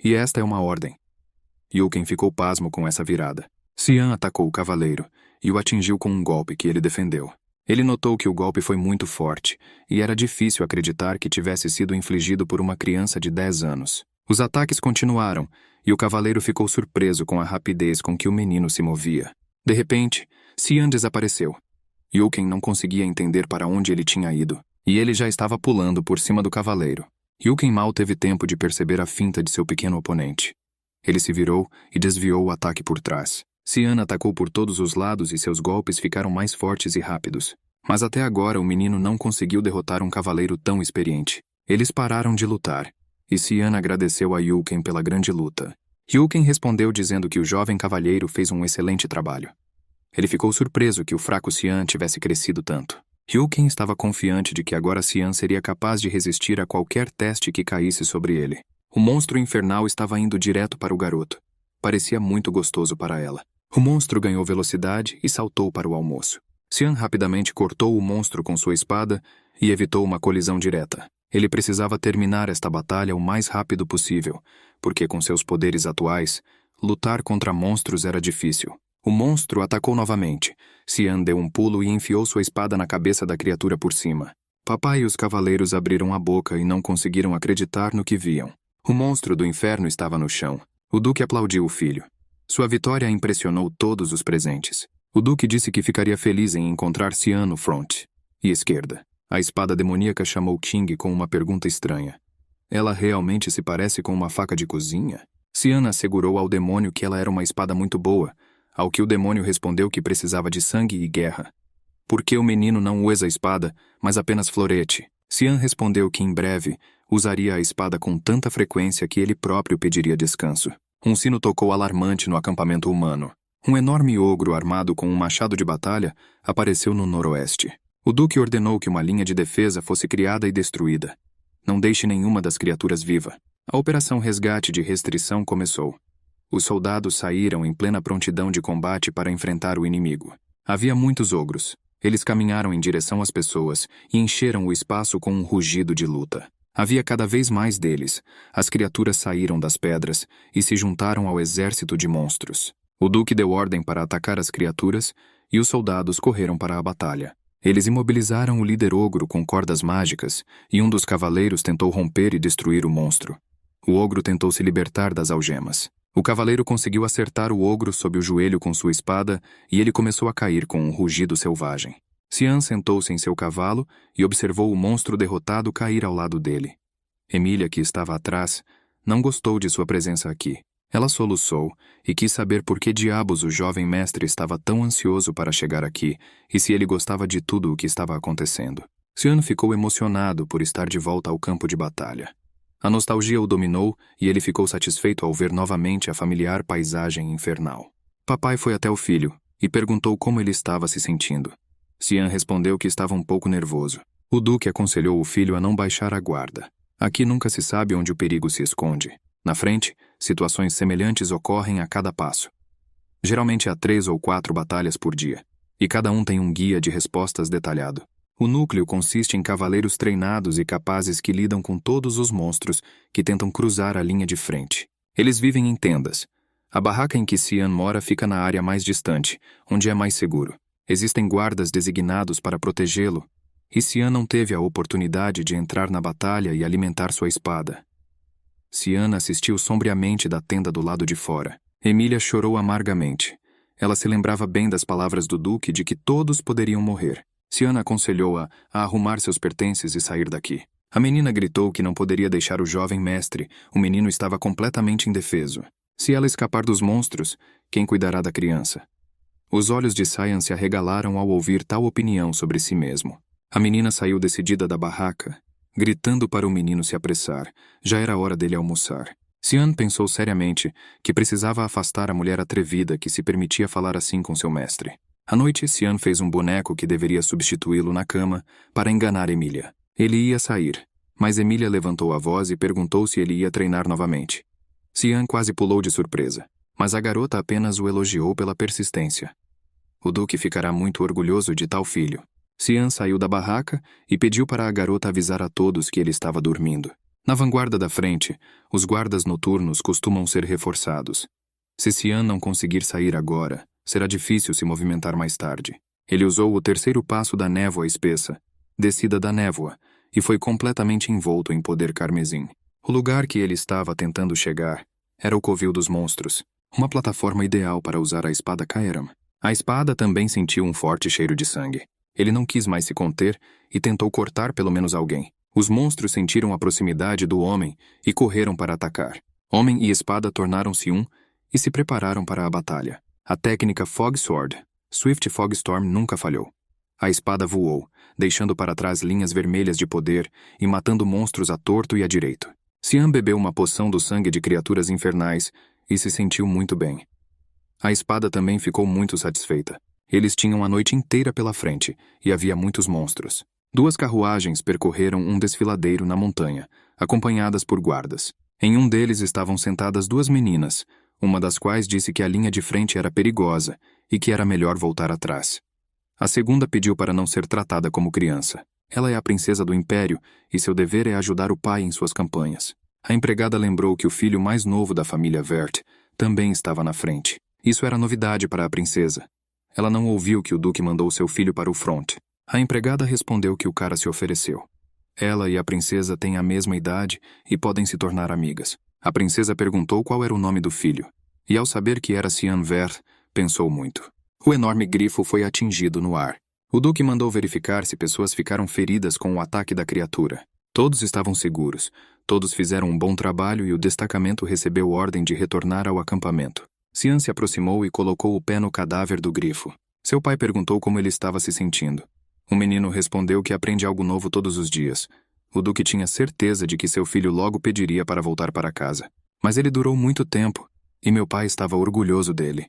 E esta é uma ordem. Yuken ficou pasmo com essa virada. Cian atacou o cavaleiro e o atingiu com um golpe que ele defendeu. Ele notou que o golpe foi muito forte e era difícil acreditar que tivesse sido infligido por uma criança de 10 anos. Os ataques continuaram e o cavaleiro ficou surpreso com a rapidez com que o menino se movia. De repente, Cian desapareceu. Yuken não conseguia entender para onde ele tinha ido, e ele já estava pulando por cima do cavaleiro. Yuken mal teve tempo de perceber a finta de seu pequeno oponente. Ele se virou e desviou o ataque por trás. Cian atacou por todos os lados e seus golpes ficaram mais fortes e rápidos. Mas até agora o menino não conseguiu derrotar um cavaleiro tão experiente. Eles pararam de lutar, e Cian agradeceu a Yuken pela grande luta. Yuken respondeu dizendo que o jovem cavalheiro fez um excelente trabalho. Ele ficou surpreso que o fraco Cian tivesse crescido tanto. Yuken estava confiante de que agora Cian seria capaz de resistir a qualquer teste que caísse sobre ele. O monstro infernal estava indo direto para o garoto. Parecia muito gostoso para ela. O monstro ganhou velocidade e saltou para o almoço. Cian rapidamente cortou o monstro com sua espada e evitou uma colisão direta. Ele precisava terminar esta batalha o mais rápido possível, porque com seus poderes atuais, lutar contra monstros era difícil. O monstro atacou novamente. Cian deu um pulo e enfiou sua espada na cabeça da criatura por cima. Papai e os cavaleiros abriram a boca e não conseguiram acreditar no que viam. O monstro do inferno estava no chão. O duque aplaudiu o filho. Sua vitória impressionou todos os presentes. O duque disse que ficaria feliz em encontrar Cian no front e esquerda. A espada demoníaca chamou King com uma pergunta estranha. Ela realmente se parece com uma faca de cozinha? Cian assegurou ao demônio que ela era uma espada muito boa, ao que o demônio respondeu que precisava de sangue e guerra. Por que o menino não usa a espada, mas apenas florete? Cian respondeu que em breve usaria a espada com tanta frequência que ele próprio pediria descanso. Um sino tocou alarmante no acampamento humano. Um enorme ogro armado com um machado de batalha apareceu no noroeste. O duque ordenou que uma linha de defesa fosse criada e destruída. Não deixe nenhuma das criaturas viva. A operação resgate de restrição começou. Os soldados saíram em plena prontidão de combate para enfrentar o inimigo. Havia muitos ogros. Eles caminharam em direção às pessoas e encheram o espaço com um rugido de luta. Havia cada vez mais deles. As criaturas saíram das pedras e se juntaram ao exército de monstros. O duque deu ordem para atacar as criaturas e os soldados correram para a batalha. Eles imobilizaram o líder ogro com cordas mágicas e um dos cavaleiros tentou romper e destruir o monstro. O ogro tentou se libertar das algemas. O cavaleiro conseguiu acertar o ogro sob o joelho com sua espada e ele começou a cair com um rugido selvagem. Cian sentou-se em seu cavalo e observou o monstro derrotado cair ao lado dele. Emília, que estava atrás, não gostou de sua presença aqui. Ela soluçou e quis saber por que diabos o jovem mestre estava tão ansioso para chegar aqui e se ele gostava de tudo o que estava acontecendo. Cian ficou emocionado por estar de volta ao campo de batalha. A nostalgia o dominou e ele ficou satisfeito ao ver novamente a familiar paisagem infernal. Papai foi até o filho e perguntou como ele estava se sentindo. Cian respondeu que estava um pouco nervoso. O duque aconselhou o filho a não baixar a guarda. Aqui nunca se sabe onde o perigo se esconde. Na frente, situações semelhantes ocorrem a cada passo. Geralmente há 3 ou 4 batalhas por dia, e cada um tem um guia de respostas detalhado. O núcleo consiste em cavaleiros treinados e capazes que lidam com todos os monstros que tentam cruzar a linha de frente. Eles vivem em tendas. A barraca em que Cian mora fica na área mais distante, onde é mais seguro. Existem guardas designados para protegê-lo, e Cian não teve a oportunidade de entrar na batalha e alimentar sua espada. Cian assistiu sombriamente da tenda do lado de fora. Emília chorou amargamente. Ela se lembrava bem das palavras do Duque de que todos poderiam morrer. Cian aconselhou-a a arrumar seus pertences e sair daqui. A menina gritou que não poderia deixar o jovem mestre. O menino estava completamente indefeso. Se ela escapar dos monstros, quem cuidará da criança? Os olhos de Cian se arregalaram ao ouvir tal opinião sobre si mesmo. A menina saiu decidida da barraca, gritando para o menino se apressar. Já era hora dele almoçar. Cian pensou seriamente que precisava afastar a mulher atrevida que se permitia falar assim com seu mestre. À noite, Cian fez um boneco que deveria substituí-lo na cama para enganar Emília. Ele ia sair, mas Emília levantou a voz e perguntou se ele ia treinar novamente. Cian quase pulou de surpresa, mas a garota apenas o elogiou pela persistência. O Duque ficará muito orgulhoso de tal filho. Cian saiu da barraca e pediu para a garota avisar a todos que ele estava dormindo. Na vanguarda da frente, os guardas noturnos costumam ser reforçados. Se Cian não conseguir sair agora, será difícil se movimentar mais tarde. Ele usou o terceiro passo da névoa espessa, descida da névoa, e foi completamente envolto em poder carmesim. O lugar que ele estava tentando chegar era o covil dos monstros, uma plataforma ideal para usar a espada Kairam. A espada também sentiu um forte cheiro de sangue. Ele não quis mais se conter e tentou cortar pelo menos alguém. Os monstros sentiram a proximidade do homem e correram para atacar. Homem e espada tornaram-se um e se prepararam para a batalha. A técnica Fog Sword, Swift Fog Storm, nunca falhou. A espada voou, deixando para trás linhas vermelhas de poder e matando monstros à torto e à direito. Cian bebeu uma poção do sangue de criaturas infernais e se sentiu muito bem. A espada também ficou muito satisfeita. Eles tinham a noite inteira pela frente e havia muitos monstros. 2 carruagens percorreram um desfiladeiro na montanha, acompanhadas por guardas. Em um deles estavam sentadas 2 meninas, uma das quais disse que a linha de frente era perigosa e que era melhor voltar atrás. A segunda pediu para não ser tratada como criança. Ela é a princesa do Império e seu dever é ajudar o pai em suas campanhas. A empregada lembrou que o filho mais novo da família Vert também estava na frente. Isso era novidade para a princesa. Ela não ouviu que o Duque mandou seu filho para o front. A empregada respondeu que o cara se ofereceu. Ela e a princesa têm a mesma idade e podem se tornar amigas. A princesa perguntou qual era o nome do filho. E ao saber que era Cian Vert, pensou muito. O enorme grifo foi atingido no ar. O Duque mandou verificar se pessoas ficaram feridas com o ataque da criatura. Todos estavam seguros. Todos fizeram um bom trabalho e o destacamento recebeu ordem de retornar ao acampamento. Cian se aproximou e colocou o pé no cadáver do grifo. Seu pai perguntou como ele estava se sentindo. O menino respondeu que aprende algo novo todos os dias. O Duque tinha certeza de que seu filho logo pediria para voltar para casa. Mas ele durou muito tempo, e meu pai estava orgulhoso dele.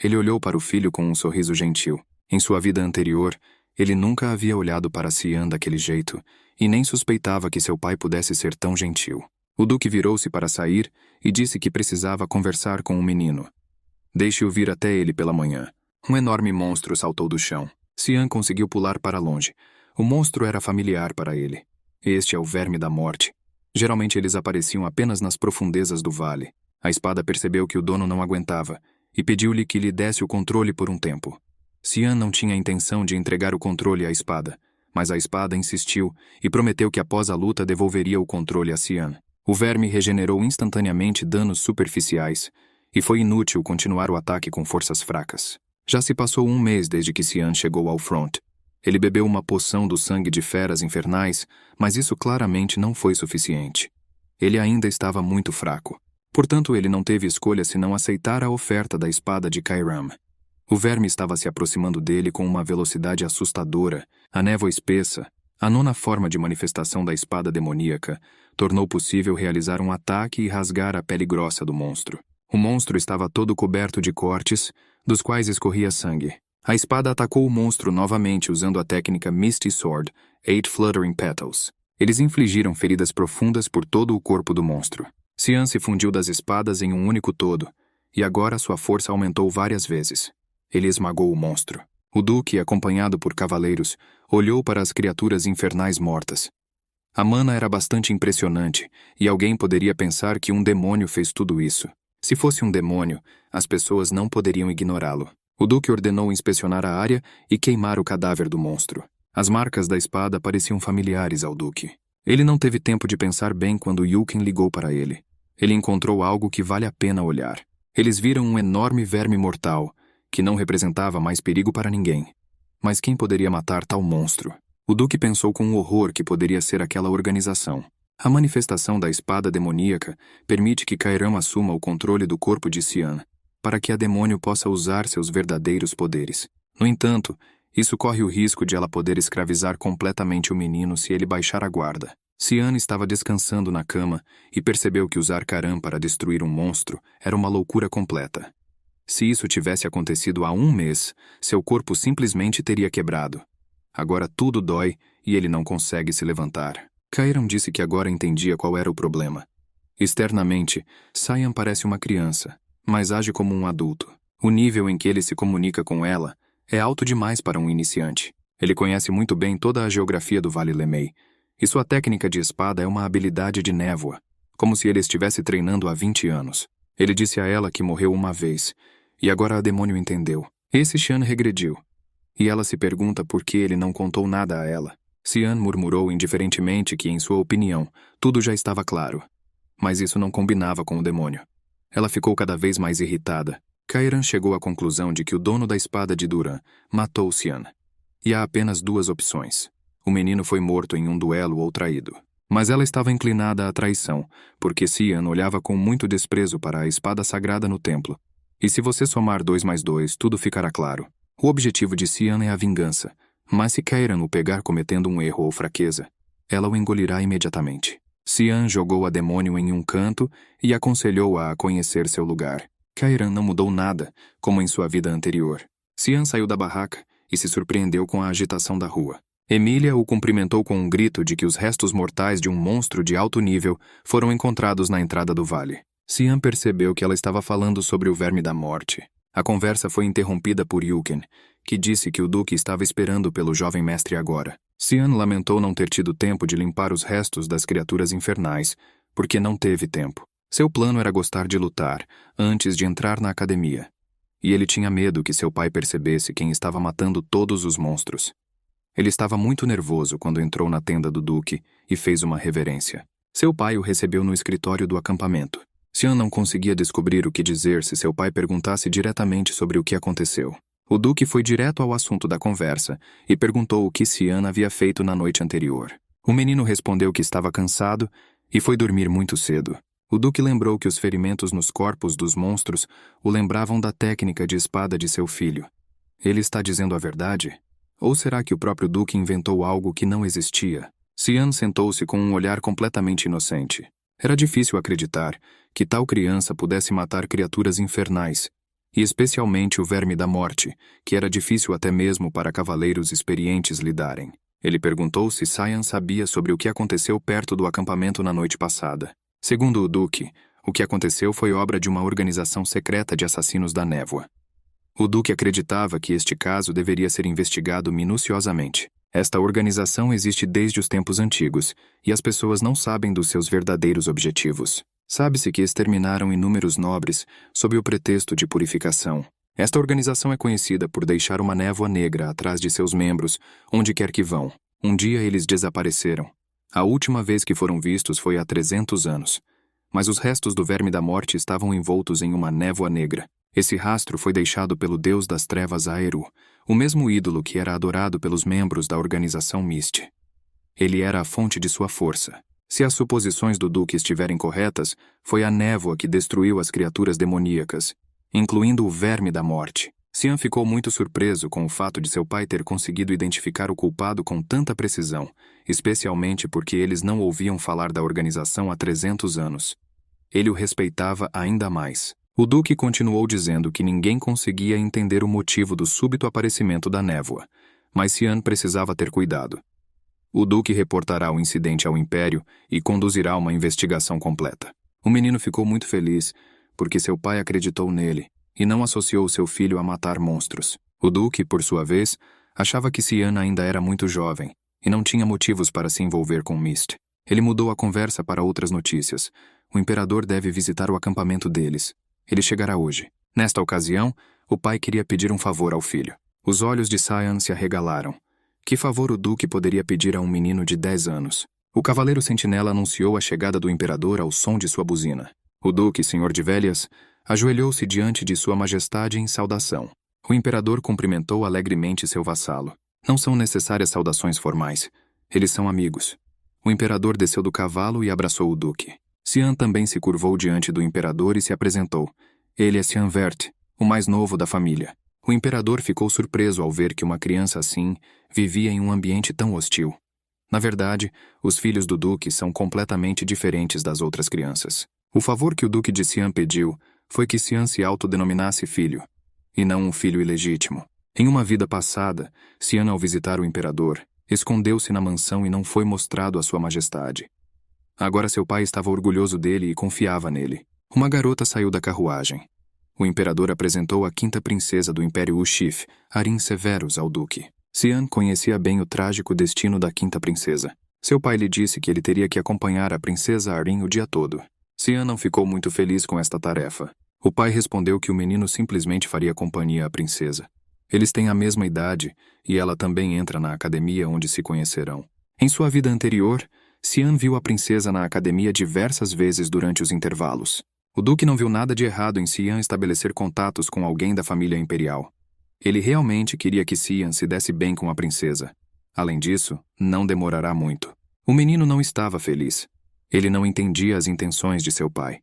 Ele olhou para o filho com um sorriso gentil. Em sua vida anterior, ele nunca havia olhado para Cian daquele jeito, e nem suspeitava que seu pai pudesse ser tão gentil. O Duque virou-se para sair e disse que precisava conversar com o menino. Deixe-o vir até ele pela manhã. Um enorme monstro saltou do chão. Cian conseguiu pular para longe. O monstro era familiar para ele. Este é o verme da morte. Geralmente eles apareciam apenas nas profundezas do vale. A espada percebeu que o dono não aguentava e pediu-lhe que lhe desse o controle por um tempo. Cian não tinha intenção de entregar o controle à espada, mas a espada insistiu e prometeu que após a luta devolveria o controle a Cian. O verme regenerou instantaneamente danos superficiais e foi inútil continuar o ataque com forças fracas. Já se passou 1 mês desde que Cian chegou ao front. Ele bebeu uma poção do sangue de feras infernais, mas isso claramente não foi suficiente. Ele ainda estava muito fraco. Portanto, ele não teve escolha senão aceitar a oferta da espada de Kairam. O verme estava se aproximando dele com uma velocidade assustadora. A névoa espessa, a 9ª forma de manifestação da espada demoníaca, tornou possível realizar um ataque e rasgar a pele grossa do monstro. O monstro estava todo coberto de cortes, dos quais escorria sangue. A espada atacou o monstro novamente usando a técnica Misty Sword, 8 Fluttering Petals. Eles infligiram feridas profundas por todo o corpo do monstro. Cian se fundiu das espadas em um único todo, e agora sua força aumentou várias vezes. Ele esmagou o monstro. O Duque, acompanhado por cavaleiros, olhou para as criaturas infernais mortas. A mana era bastante impressionante, e alguém poderia pensar que um demônio fez tudo isso. Se fosse um demônio, as pessoas não poderiam ignorá-lo. O Duque ordenou inspecionar a área e queimar o cadáver do monstro. As marcas da espada pareciam familiares ao Duque. Ele não teve tempo de pensar bem quando Yuken ligou para ele. Ele encontrou algo que vale a pena olhar. Eles viram um enorme verme mortal, que não representava mais perigo para ninguém. Mas quem poderia matar tal monstro? O Duque pensou com o horror que poderia ser aquela organização. A manifestação da espada demoníaca permite que Kairam assuma o controle do corpo de Cian, para que a demônio possa usar seus verdadeiros poderes. No entanto, isso corre o risco de ela poder escravizar completamente o menino se ele baixar a guarda. Cian estava descansando na cama e percebeu que usar Kairam para destruir um monstro era uma loucura completa. Se isso tivesse acontecido há um mês, seu corpo simplesmente teria quebrado. Agora tudo dói e ele não consegue se levantar. Kairam disse que agora entendia qual era o problema. Externamente, Cyan parece uma criança, mas age como um adulto. O nível em que ele se comunica com ela é alto demais para um iniciante. Ele conhece muito bem toda a geografia do Vale Lemay, e sua técnica de espada é uma habilidade de névoa, como se ele estivesse treinando há 20 anos. Ele disse a ela que morreu uma vez, e agora a demônio entendeu. Esse Xian regrediu, e ela se pergunta por que ele não contou nada a ela. Cian murmurou indiferentemente que, em sua opinião, tudo já estava claro. Mas isso não combinava com o demônio. Ela ficou cada vez mais irritada. Kairam chegou à conclusão de que o dono da espada de Duran matou Cian. E há apenas duas opções. O menino foi morto em um duelo ou traído. Mas ela estava inclinada à traição, porque Cian olhava com muito desprezo para a espada sagrada no templo. E se você somar 2 mais 2, tudo ficará claro. O objetivo de Cian é a vingança. Mas se Kairam o pegar cometendo um erro ou fraqueza, ela o engolirá imediatamente. Cian jogou a demônio em um canto e aconselhou-a a conhecer seu lugar. Kairam não mudou nada, como em sua vida anterior. Cian saiu da barraca e se surpreendeu com a agitação da rua. Emília o cumprimentou com um grito de que os restos mortais de um monstro de alto nível foram encontrados na entrada do vale. Cian percebeu que ela estava falando sobre o verme da morte. A conversa foi interrompida por Yuken, que disse que o Duque estava esperando pelo jovem mestre agora. Cian lamentou não ter tido tempo de limpar os restos das criaturas infernais, porque não teve tempo. Seu plano era gostar de lutar, antes de entrar na academia. E ele tinha medo que seu pai percebesse quem estava matando todos os monstros. Ele estava muito nervoso quando entrou na tenda do Duque e fez uma reverência. Seu pai o recebeu no escritório do acampamento. Cian não conseguia descobrir o que dizer se seu pai perguntasse diretamente sobre o que aconteceu. O Duque foi direto ao assunto da conversa e perguntou o que Cian havia feito na noite anterior. O menino respondeu que estava cansado e foi dormir muito cedo. O Duque lembrou que os ferimentos nos corpos dos monstros o lembravam da técnica de espada de seu filho. Ele está dizendo a verdade? Ou será que o próprio Duque inventou algo que não existia? Cian sentou-se com um olhar completamente inocente. Era difícil acreditar que tal criança pudesse matar criaturas infernais, e especialmente o verme da morte, que era difícil até mesmo para cavaleiros experientes lidarem. Ele perguntou se Cyan sabia sobre o que aconteceu perto do acampamento na noite passada. Segundo o Duque, o que aconteceu foi obra de uma organização secreta de assassinos da névoa. O Duque acreditava que este caso deveria ser investigado minuciosamente. Esta organização existe desde os tempos antigos, e as pessoas não sabem dos seus verdadeiros objetivos. Sabe-se que exterminaram inúmeros nobres sob o pretexto de purificação. Esta organização é conhecida por deixar uma névoa negra atrás de seus membros, onde quer que vão. Um dia eles desapareceram. A última vez que foram vistos foi há 300 anos. Mas os restos do verme da morte estavam envoltos em uma névoa negra. Esse rastro foi deixado pelo deus das trevas Aeru, o mesmo ídolo que era adorado pelos membros da organização Mist. Ele era a fonte de sua força. Se as suposições do Duque estiverem corretas, foi a névoa que destruiu as criaturas demoníacas, incluindo o verme da morte. Cian ficou muito surpreso com o fato de seu pai ter conseguido identificar o culpado com tanta precisão, especialmente porque eles não ouviam falar da organização há 300 anos. Ele o respeitava ainda mais. O Duque continuou dizendo que ninguém conseguia entender o motivo do súbito aparecimento da névoa, mas Cian precisava ter cuidado. O Duque reportará o incidente ao Império e conduzirá uma investigação completa. O menino ficou muito feliz, porque seu pai acreditou nele e não associou seu filho a matar monstros. O Duque, por sua vez, achava que Cian ainda era muito jovem e não tinha motivos para se envolver com Mist. Ele mudou a conversa para outras notícias. O imperador deve visitar o acampamento deles. Ele chegará hoje. Nesta ocasião, o pai queria pedir um favor ao filho. Os olhos de Cyan se arregalaram. Que favor o Duque poderia pedir a um menino de 10 anos? O cavaleiro sentinela anunciou a chegada do imperador ao som de sua buzina. O duque, senhor de Velhas, ajoelhou-se diante de sua majestade em saudação. O imperador cumprimentou alegremente seu vassalo. Não são necessárias saudações formais. Eles são amigos. O imperador desceu do cavalo e abraçou o duque. Xian também se curvou diante do imperador e se apresentou. Ele é Xian Vert, o mais novo da família. O imperador ficou surpreso ao ver que uma criança assim vivia em um ambiente tão hostil. Na verdade, os filhos do duque são completamente diferentes das outras crianças. O favor que o duque de Xian pediu foi que Xian se autodenominasse filho, e não um filho ilegítimo. Em uma vida passada, Xian, ao visitar o imperador, escondeu-se na mansão e não foi mostrado à sua majestade. Agora seu pai estava orgulhoso dele e confiava nele. Uma garota saiu da carruagem. O imperador apresentou a quinta princesa do Império Ushif, Arin Severus, ao duque. Xian conhecia bem o trágico destino da quinta princesa. Seu pai lhe disse que ele teria que acompanhar a princesa Arin o dia todo. Xian não ficou muito feliz com esta tarefa. O pai respondeu que o menino simplesmente faria companhia à princesa. Eles têm a mesma idade e ela também entra na academia onde se conhecerão. Em sua vida anterior, Xian viu a princesa na academia diversas vezes durante os intervalos. O duque não viu nada de errado em Xian estabelecer contatos com alguém da família imperial. Ele realmente queria que Xian se desse bem com a princesa. Além disso, não demorará muito. O menino não estava feliz. Ele não entendia as intenções de seu pai.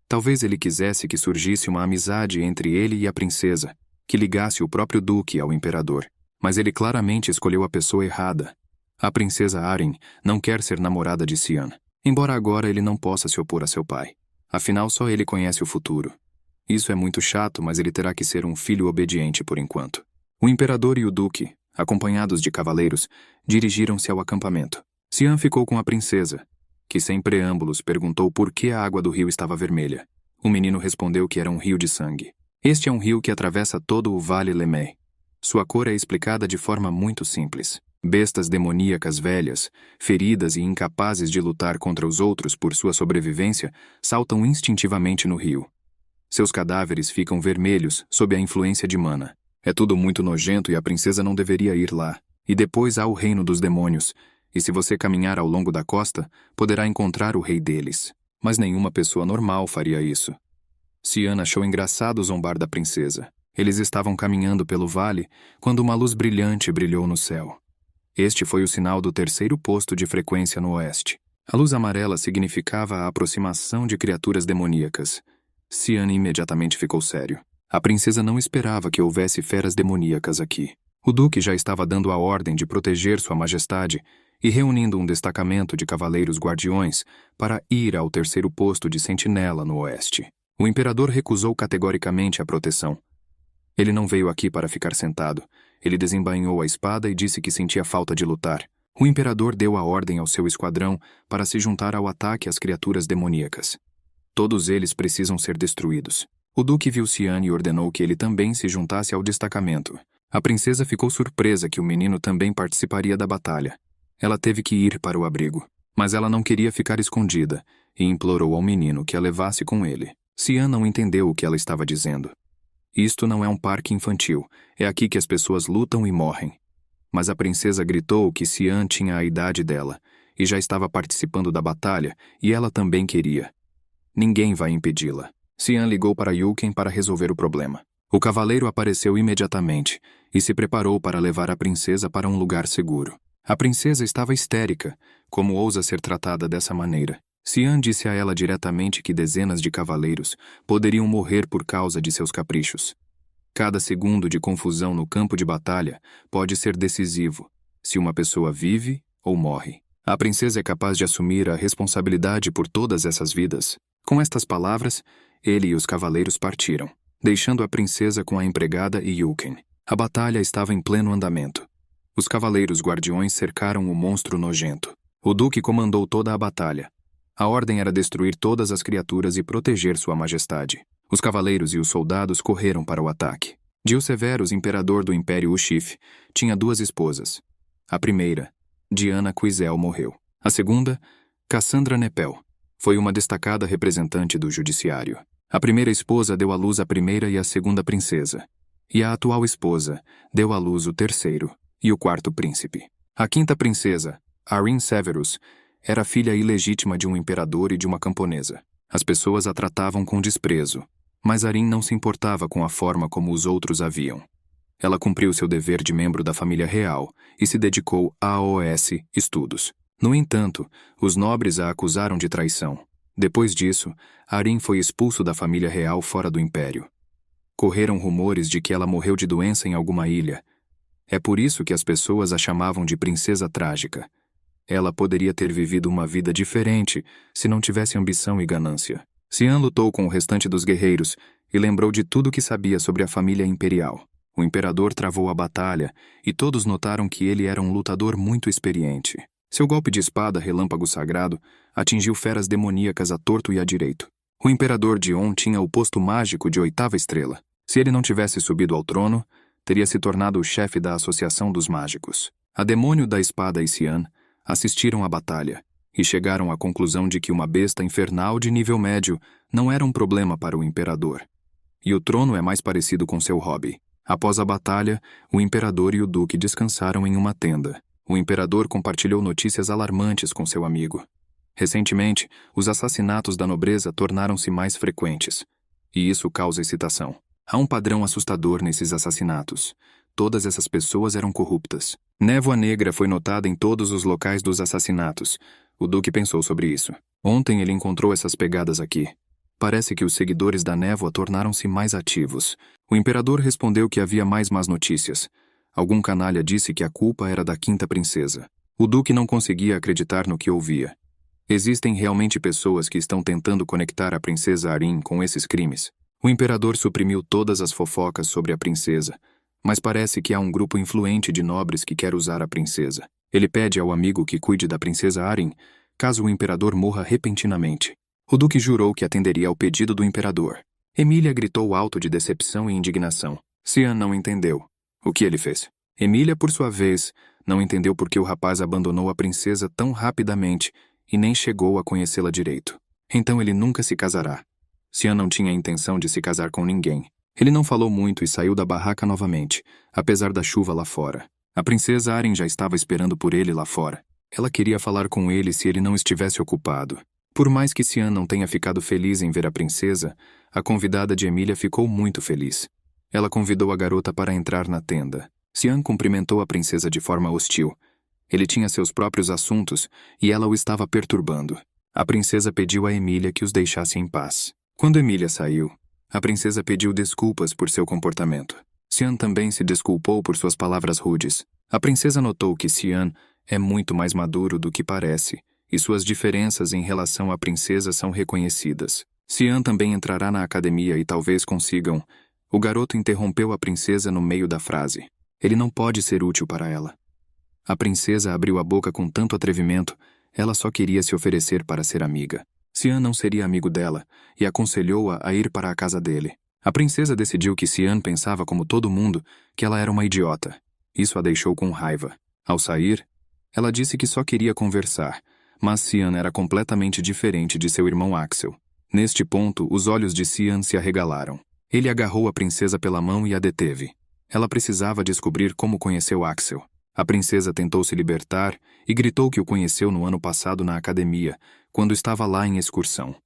Talvez ele quisesse que surgisse uma amizade entre ele e a princesa, que ligasse o próprio duque ao imperador. Mas ele claramente escolheu a pessoa errada. A princesa Arin não quer ser namorada de Xian, embora agora ele não possa se opor a seu pai. Afinal, só ele conhece o futuro. Isso é muito chato, mas ele terá que ser um filho obediente por enquanto. O imperador e o duque, acompanhados de cavaleiros, dirigiram-se ao acampamento. Xian ficou com a princesa, que sem preâmbulos perguntou por que a água do rio estava vermelha. O menino respondeu que era um rio de sangue. Este é um rio que atravessa todo o Vale Lemay. Sua cor é explicada de forma muito simples. Bestas demoníacas velhas, feridas e incapazes de lutar contra os outros por sua sobrevivência, saltam instintivamente no rio. Seus cadáveres ficam vermelhos sob a influência de mana. É tudo muito nojento e a princesa não deveria ir lá. E depois há o reino dos demônios, e se você caminhar ao longo da costa, poderá encontrar o rei deles. Mas nenhuma pessoa normal faria isso. Xian achou engraçado zombar da princesa. Eles estavam caminhando pelo vale quando uma luz brilhante brilhou no céu. Este foi o sinal do terceiro posto de frequência no oeste. A luz amarela significava a aproximação de criaturas demoníacas. Xian imediatamente ficou sério. A princesa não esperava que houvesse feras demoníacas aqui. O duque já estava dando a ordem de proteger sua majestade e reunindo um destacamento de cavaleiros guardiões para ir ao terceiro posto de sentinela no oeste. O imperador recusou categoricamente a proteção. Ele não veio aqui para ficar sentado. Ele desembainhou a espada e disse que sentia falta de lutar. O imperador deu a ordem ao seu esquadrão para se juntar ao ataque às criaturas demoníacas. Todos eles precisam ser destruídos. O duque viu Xian e ordenou que ele também se juntasse ao destacamento. A princesa ficou surpresa que o menino também participaria da batalha. Ela teve que ir para o abrigo, mas ela não queria ficar escondida e implorou ao menino que a levasse com ele. Xian não entendeu o que ela estava dizendo. Isto não é um parque infantil, é aqui que as pessoas lutam e morrem. Mas a princesa gritou que Xian tinha a idade dela e já estava participando da batalha e ela também queria. Ninguém vai impedi-la. Xian ligou para Yuken para resolver o problema. O cavaleiro apareceu imediatamente e se preparou para levar a princesa para um lugar seguro. A princesa estava histérica. Como ousa ser tratada dessa maneira? Xian disse a ela diretamente que dezenas de cavaleiros poderiam morrer por causa de seus caprichos. Cada segundo de confusão no campo de batalha pode ser decisivo, se uma pessoa vive ou morre. A princesa é capaz de assumir a responsabilidade por todas essas vidas. Com estas palavras, ele e os cavaleiros partiram, deixando a princesa com a empregada e Yuken. A batalha estava em pleno andamento. Os cavaleiros guardiões cercaram o monstro nojento. O duque comandou toda a batalha. A ordem era destruir todas as criaturas e proteger sua majestade. Os cavaleiros e os soldados correram para o ataque. Dio Severus, imperador do Império Ushif, tinha 2 esposas. A primeira, Diana Quizel, morreu. A segunda, Cassandra Nepel, foi uma destacada representante do judiciário. A primeira esposa deu à luz a primeira e a segunda princesa. E a atual esposa deu à luz o terceiro e o quarto príncipe. A quinta princesa, Arin Severus, era filha ilegítima de um imperador e de uma camponesa. As pessoas a tratavam com desprezo, mas Arin não se importava com a forma como os outros a viam. Ela cumpriu seu dever de membro da família real e se dedicou aos estudos. No entanto, os nobres a acusaram de traição. Depois disso, Arin foi expulso da família real fora do império. Correram rumores de que ela morreu de doença em alguma ilha. É por isso que as pessoas a chamavam de princesa trágica. Ela poderia ter vivido uma vida diferente se não tivesse ambição e ganância. Xian lutou com o restante dos guerreiros e lembrou de tudo que sabia sobre a família imperial. O imperador travou a batalha e todos notaram que ele era um lutador muito experiente. Seu golpe de espada relâmpago sagrado atingiu feras demoníacas a torto e a direito. O imperador Dion tinha o posto mágico de 8ª estrela. Se ele não tivesse subido ao trono, teria se tornado o chefe da Associação dos Mágicos. A demônio da espada e Xian assistiram à batalha e chegaram à conclusão de que uma besta infernal de nível médio não era um problema para o imperador. E o trono é mais parecido com seu hobby. Após a batalha, o imperador e o duque descansaram em uma tenda. O imperador compartilhou notícias alarmantes com seu amigo. Recentemente, os assassinatos da nobreza tornaram-se mais frequentes, e isso causa excitação. Há um padrão assustador nesses assassinatos. Todas essas pessoas eram corruptas. Névoa negra foi notada em todos os locais dos assassinatos. O duque pensou sobre isso. Ontem ele encontrou essas pegadas aqui. Parece que os seguidores da névoa tornaram-se mais ativos. O imperador respondeu que havia mais más notícias. Algum canalha disse que a culpa era da 5ª princesa. O duque não conseguia acreditar no que ouvia. Existem realmente pessoas que estão tentando conectar a princesa Arin com esses crimes. O imperador suprimiu todas as fofocas sobre a princesa, mas parece que há um grupo influente de nobres que quer usar a princesa. Ele pede ao amigo que cuide da princesa Arin, caso o imperador morra repentinamente. O duque jurou que atenderia ao pedido do imperador. Emília gritou alto de decepção e indignação. Xian não entendeu. O que ele fez? Emília, por sua vez, não entendeu por que o rapaz abandonou a princesa tão rapidamente e nem chegou a conhecê-la direito. Então ele nunca se casará. Xian não tinha a intenção de se casar com ninguém. Ele não falou muito e saiu da barraca novamente, apesar da chuva lá fora. A princesa Arin já estava esperando por ele lá fora. Ela queria falar com ele se ele não estivesse ocupado. Por mais que Xian não tenha ficado feliz em ver a princesa, a convidada de Emília ficou muito feliz. Ela convidou a garota para entrar na tenda. Xian cumprimentou a princesa de forma hostil. Ele tinha seus próprios assuntos e ela o estava perturbando. A princesa pediu a Emília que os deixasse em paz. Quando Emília saiu, a princesa pediu desculpas por seu comportamento. Xian também se desculpou por suas palavras rudes. A princesa notou que Xian é muito mais maduro do que parece, e suas diferenças em relação à princesa são reconhecidas. Xian também entrará na academia e talvez consigam. O garoto interrompeu a princesa no meio da frase. Ele não pode ser útil para ela. A princesa abriu a boca com tanto atrevimento, ela só queria se oferecer para ser amiga. Xian não seria amigo dela e aconselhou-a a ir para a casa dele. A princesa decidiu que Xian pensava como todo mundo, que ela era uma idiota. Isso a deixou com raiva. Ao sair, ela disse que só queria conversar, mas Xian era completamente diferente de seu irmão Axel. Neste ponto, os olhos de Xian se arregalaram. Ele agarrou a princesa pela mão e a deteve. Ela precisava descobrir como conheceu Axel. A princesa tentou se libertar e gritou que o conheceu no ano passado na academia, quando estava lá em excursão.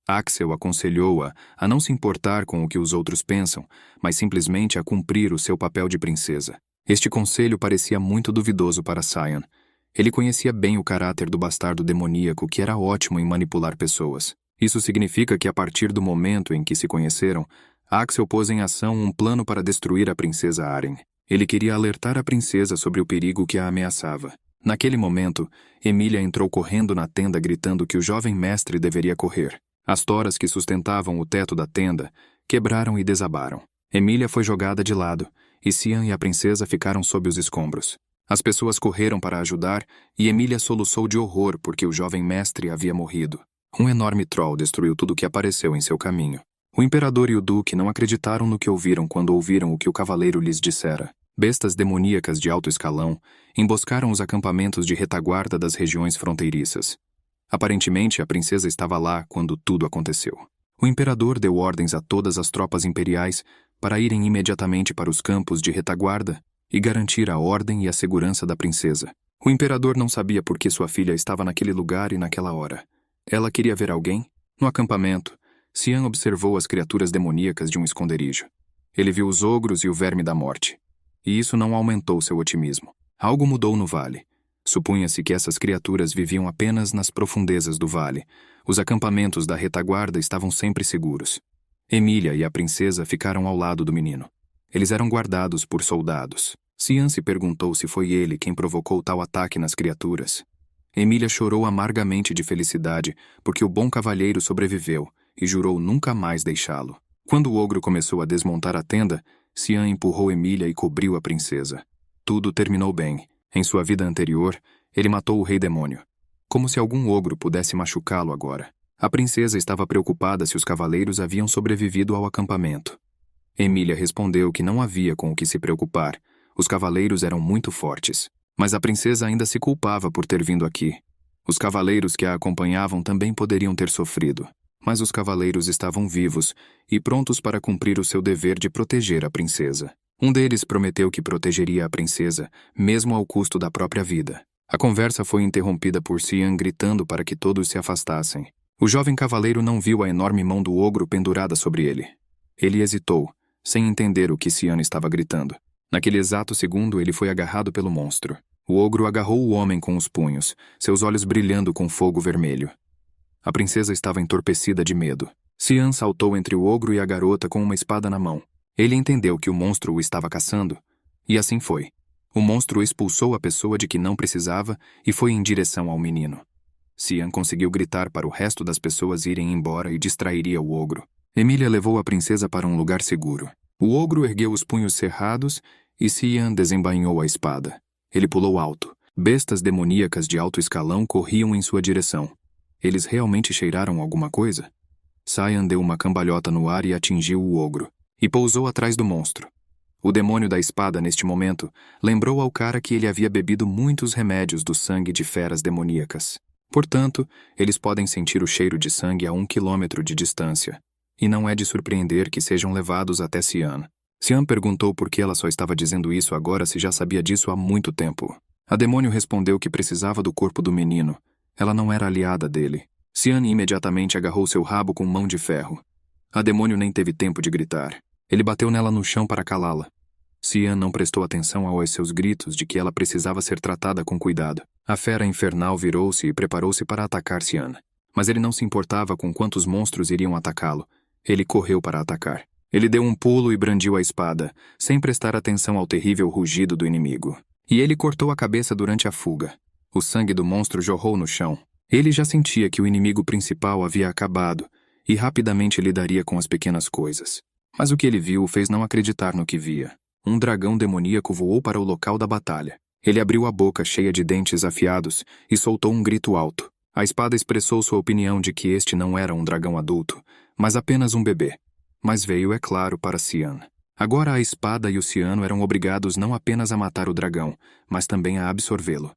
Axel aconselhou-a a não se importar com o que os outros pensam, mas simplesmente a cumprir o seu papel de princesa. Este conselho parecia muito duvidoso para Xian. Ele conhecia bem o caráter do bastardo demoníaco que era ótimo em manipular pessoas. Isso significa que a partir do momento em que se conheceram, Axel pôs em ação um plano para destruir a princesa Arin. Ele queria alertar a princesa sobre o perigo que a ameaçava. Naquele momento, Emília entrou correndo na tenda gritando que o jovem mestre deveria correr. As toras que sustentavam o teto da tenda quebraram e desabaram. Emília foi jogada de lado, e Xian e a princesa ficaram sob os escombros. As pessoas correram para ajudar, e Emília soluçou de horror porque o jovem mestre havia morrido. Um enorme troll destruiu tudo o que apareceu em seu caminho. O imperador e o duque não acreditaram no que ouviram quando ouviram o que o cavaleiro lhes dissera. Bestas demoníacas de alto escalão emboscaram os acampamentos de retaguarda das regiões fronteiriças. Aparentemente, a princesa estava lá quando tudo aconteceu. O imperador deu ordens a todas as tropas imperiais para irem imediatamente para os campos de retaguarda e garantir a ordem e a segurança da princesa. O imperador não sabia por que sua filha estava naquele lugar e naquela hora. Ela queria ver alguém? No acampamento, Cian observou as criaturas demoníacas de um esconderijo. Ele viu os ogros e o verme da morte. E isso não aumentou seu otimismo. Algo mudou no vale. Supunha-se que essas criaturas viviam apenas nas profundezas do vale. Os acampamentos da retaguarda estavam sempre seguros. Emília e a princesa ficaram ao lado do menino. Eles eram guardados por soldados. Cian se perguntou se foi ele quem provocou tal ataque nas criaturas. Emília chorou amargamente de felicidade porque o bom cavalheiro sobreviveu e jurou nunca mais deixá-lo. Quando o ogro começou a desmontar a tenda, Cian empurrou Emília e cobriu a princesa. Tudo terminou bem. Em sua vida anterior, ele matou o rei demônio. Como se algum ogro pudesse machucá-lo agora. A princesa estava preocupada se os cavaleiros haviam sobrevivido ao acampamento. Emília respondeu que não havia com o que se preocupar. Os cavaleiros eram muito fortes. Mas a princesa ainda se culpava por ter vindo aqui. Os cavaleiros que a acompanhavam também poderiam ter sofrido. Mas os cavaleiros estavam vivos e prontos para cumprir o seu dever de proteger a princesa. Um deles prometeu que protegeria a princesa, mesmo ao custo da própria vida. A conversa foi interrompida por Cian gritando para que todos se afastassem. O jovem cavaleiro não viu a enorme mão do ogro pendurada sobre ele. Ele hesitou, sem entender o que Cian estava gritando. Naquele exato segundo, ele foi agarrado pelo monstro. O ogro agarrou o homem com os punhos, seus olhos brilhando com fogo vermelho. A princesa estava entorpecida de medo. Cian saltou entre o ogro e a garota com uma espada na mão. Ele entendeu que o monstro o estava caçando, e assim foi. O monstro expulsou a pessoa de que não precisava e foi em direção ao menino. Cian conseguiu gritar para o resto das pessoas irem embora e distrairia o ogro. Emília levou a princesa para um lugar seguro. O ogro ergueu os punhos cerrados e Cian desembainhou a espada. Ele pulou alto. Bestas demoníacas de alto escalão corriam em sua direção. Eles realmente cheiraram alguma coisa? Cian deu uma cambalhota no ar e atingiu o ogro. E pousou atrás do monstro. O demônio da espada, neste momento, lembrou ao cara que ele havia bebido muitos remédios do sangue de feras demoníacas. Portanto, eles podem sentir o cheiro de sangue a 1 quilômetro de distância. E não é de surpreender que sejam levados até Cian. Cian perguntou por que ela só estava dizendo isso agora se já sabia disso há muito tempo. A demônio respondeu que precisava do corpo do menino. Ela não era aliada dele. Cian imediatamente agarrou seu rabo com mão de ferro. A demônio nem teve tempo de gritar. Ele bateu nela no chão para calá-la. Cian não prestou atenção aos seus gritos de que ela precisava ser tratada com cuidado. A fera infernal virou-se e preparou-se para atacar Cian. Mas ele não se importava com quantos monstros iriam atacá-lo. Ele correu para atacar. Ele deu um pulo e brandiu a espada, sem prestar atenção ao terrível rugido do inimigo. E ele cortou a cabeça durante a fuga. O sangue do monstro jorrou no chão. Ele já sentia que o inimigo principal havia acabado, e rapidamente lidaria com as pequenas coisas. Mas o que ele viu o fez não acreditar no que via. Um dragão demoníaco voou para o local da batalha. Ele abriu a boca cheia de dentes afiados e soltou um grito alto. A espada expressou sua opinião de que este não era um dragão adulto, mas apenas um bebê. Mas veio, é claro, para Cian. Agora a espada e o ciano eram obrigados não apenas a matar o dragão, mas também a absorvê-lo.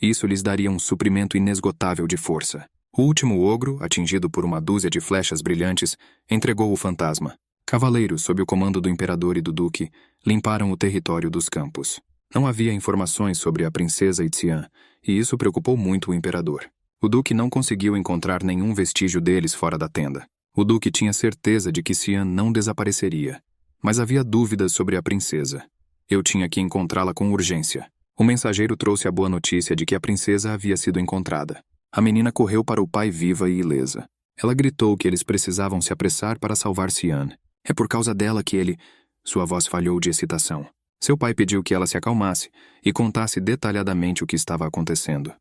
Isso lhes daria um suprimento inesgotável de força. O último ogro, atingido por uma dúzia de flechas brilhantes, entregou o fantasma. Cavaleiros, sob o comando do imperador e do duque, limparam o território dos campos. Não havia informações sobre a princesa e Cian, e isso preocupou muito o imperador. O duque não conseguiu encontrar nenhum vestígio deles fora da tenda. O duque tinha certeza de que Cian não desapareceria, mas havia dúvidas sobre a princesa. Eu tinha que encontrá-la com urgência. O mensageiro trouxe a boa notícia de que a princesa havia sido encontrada. A menina correu para o pai viva e ilesa. Ela gritou que eles precisavam se apressar para salvar Cian. É por causa dela que ele... Sua voz falhou de excitação. Seu pai pediu que ela se acalmasse e contasse detalhadamente o que estava acontecendo.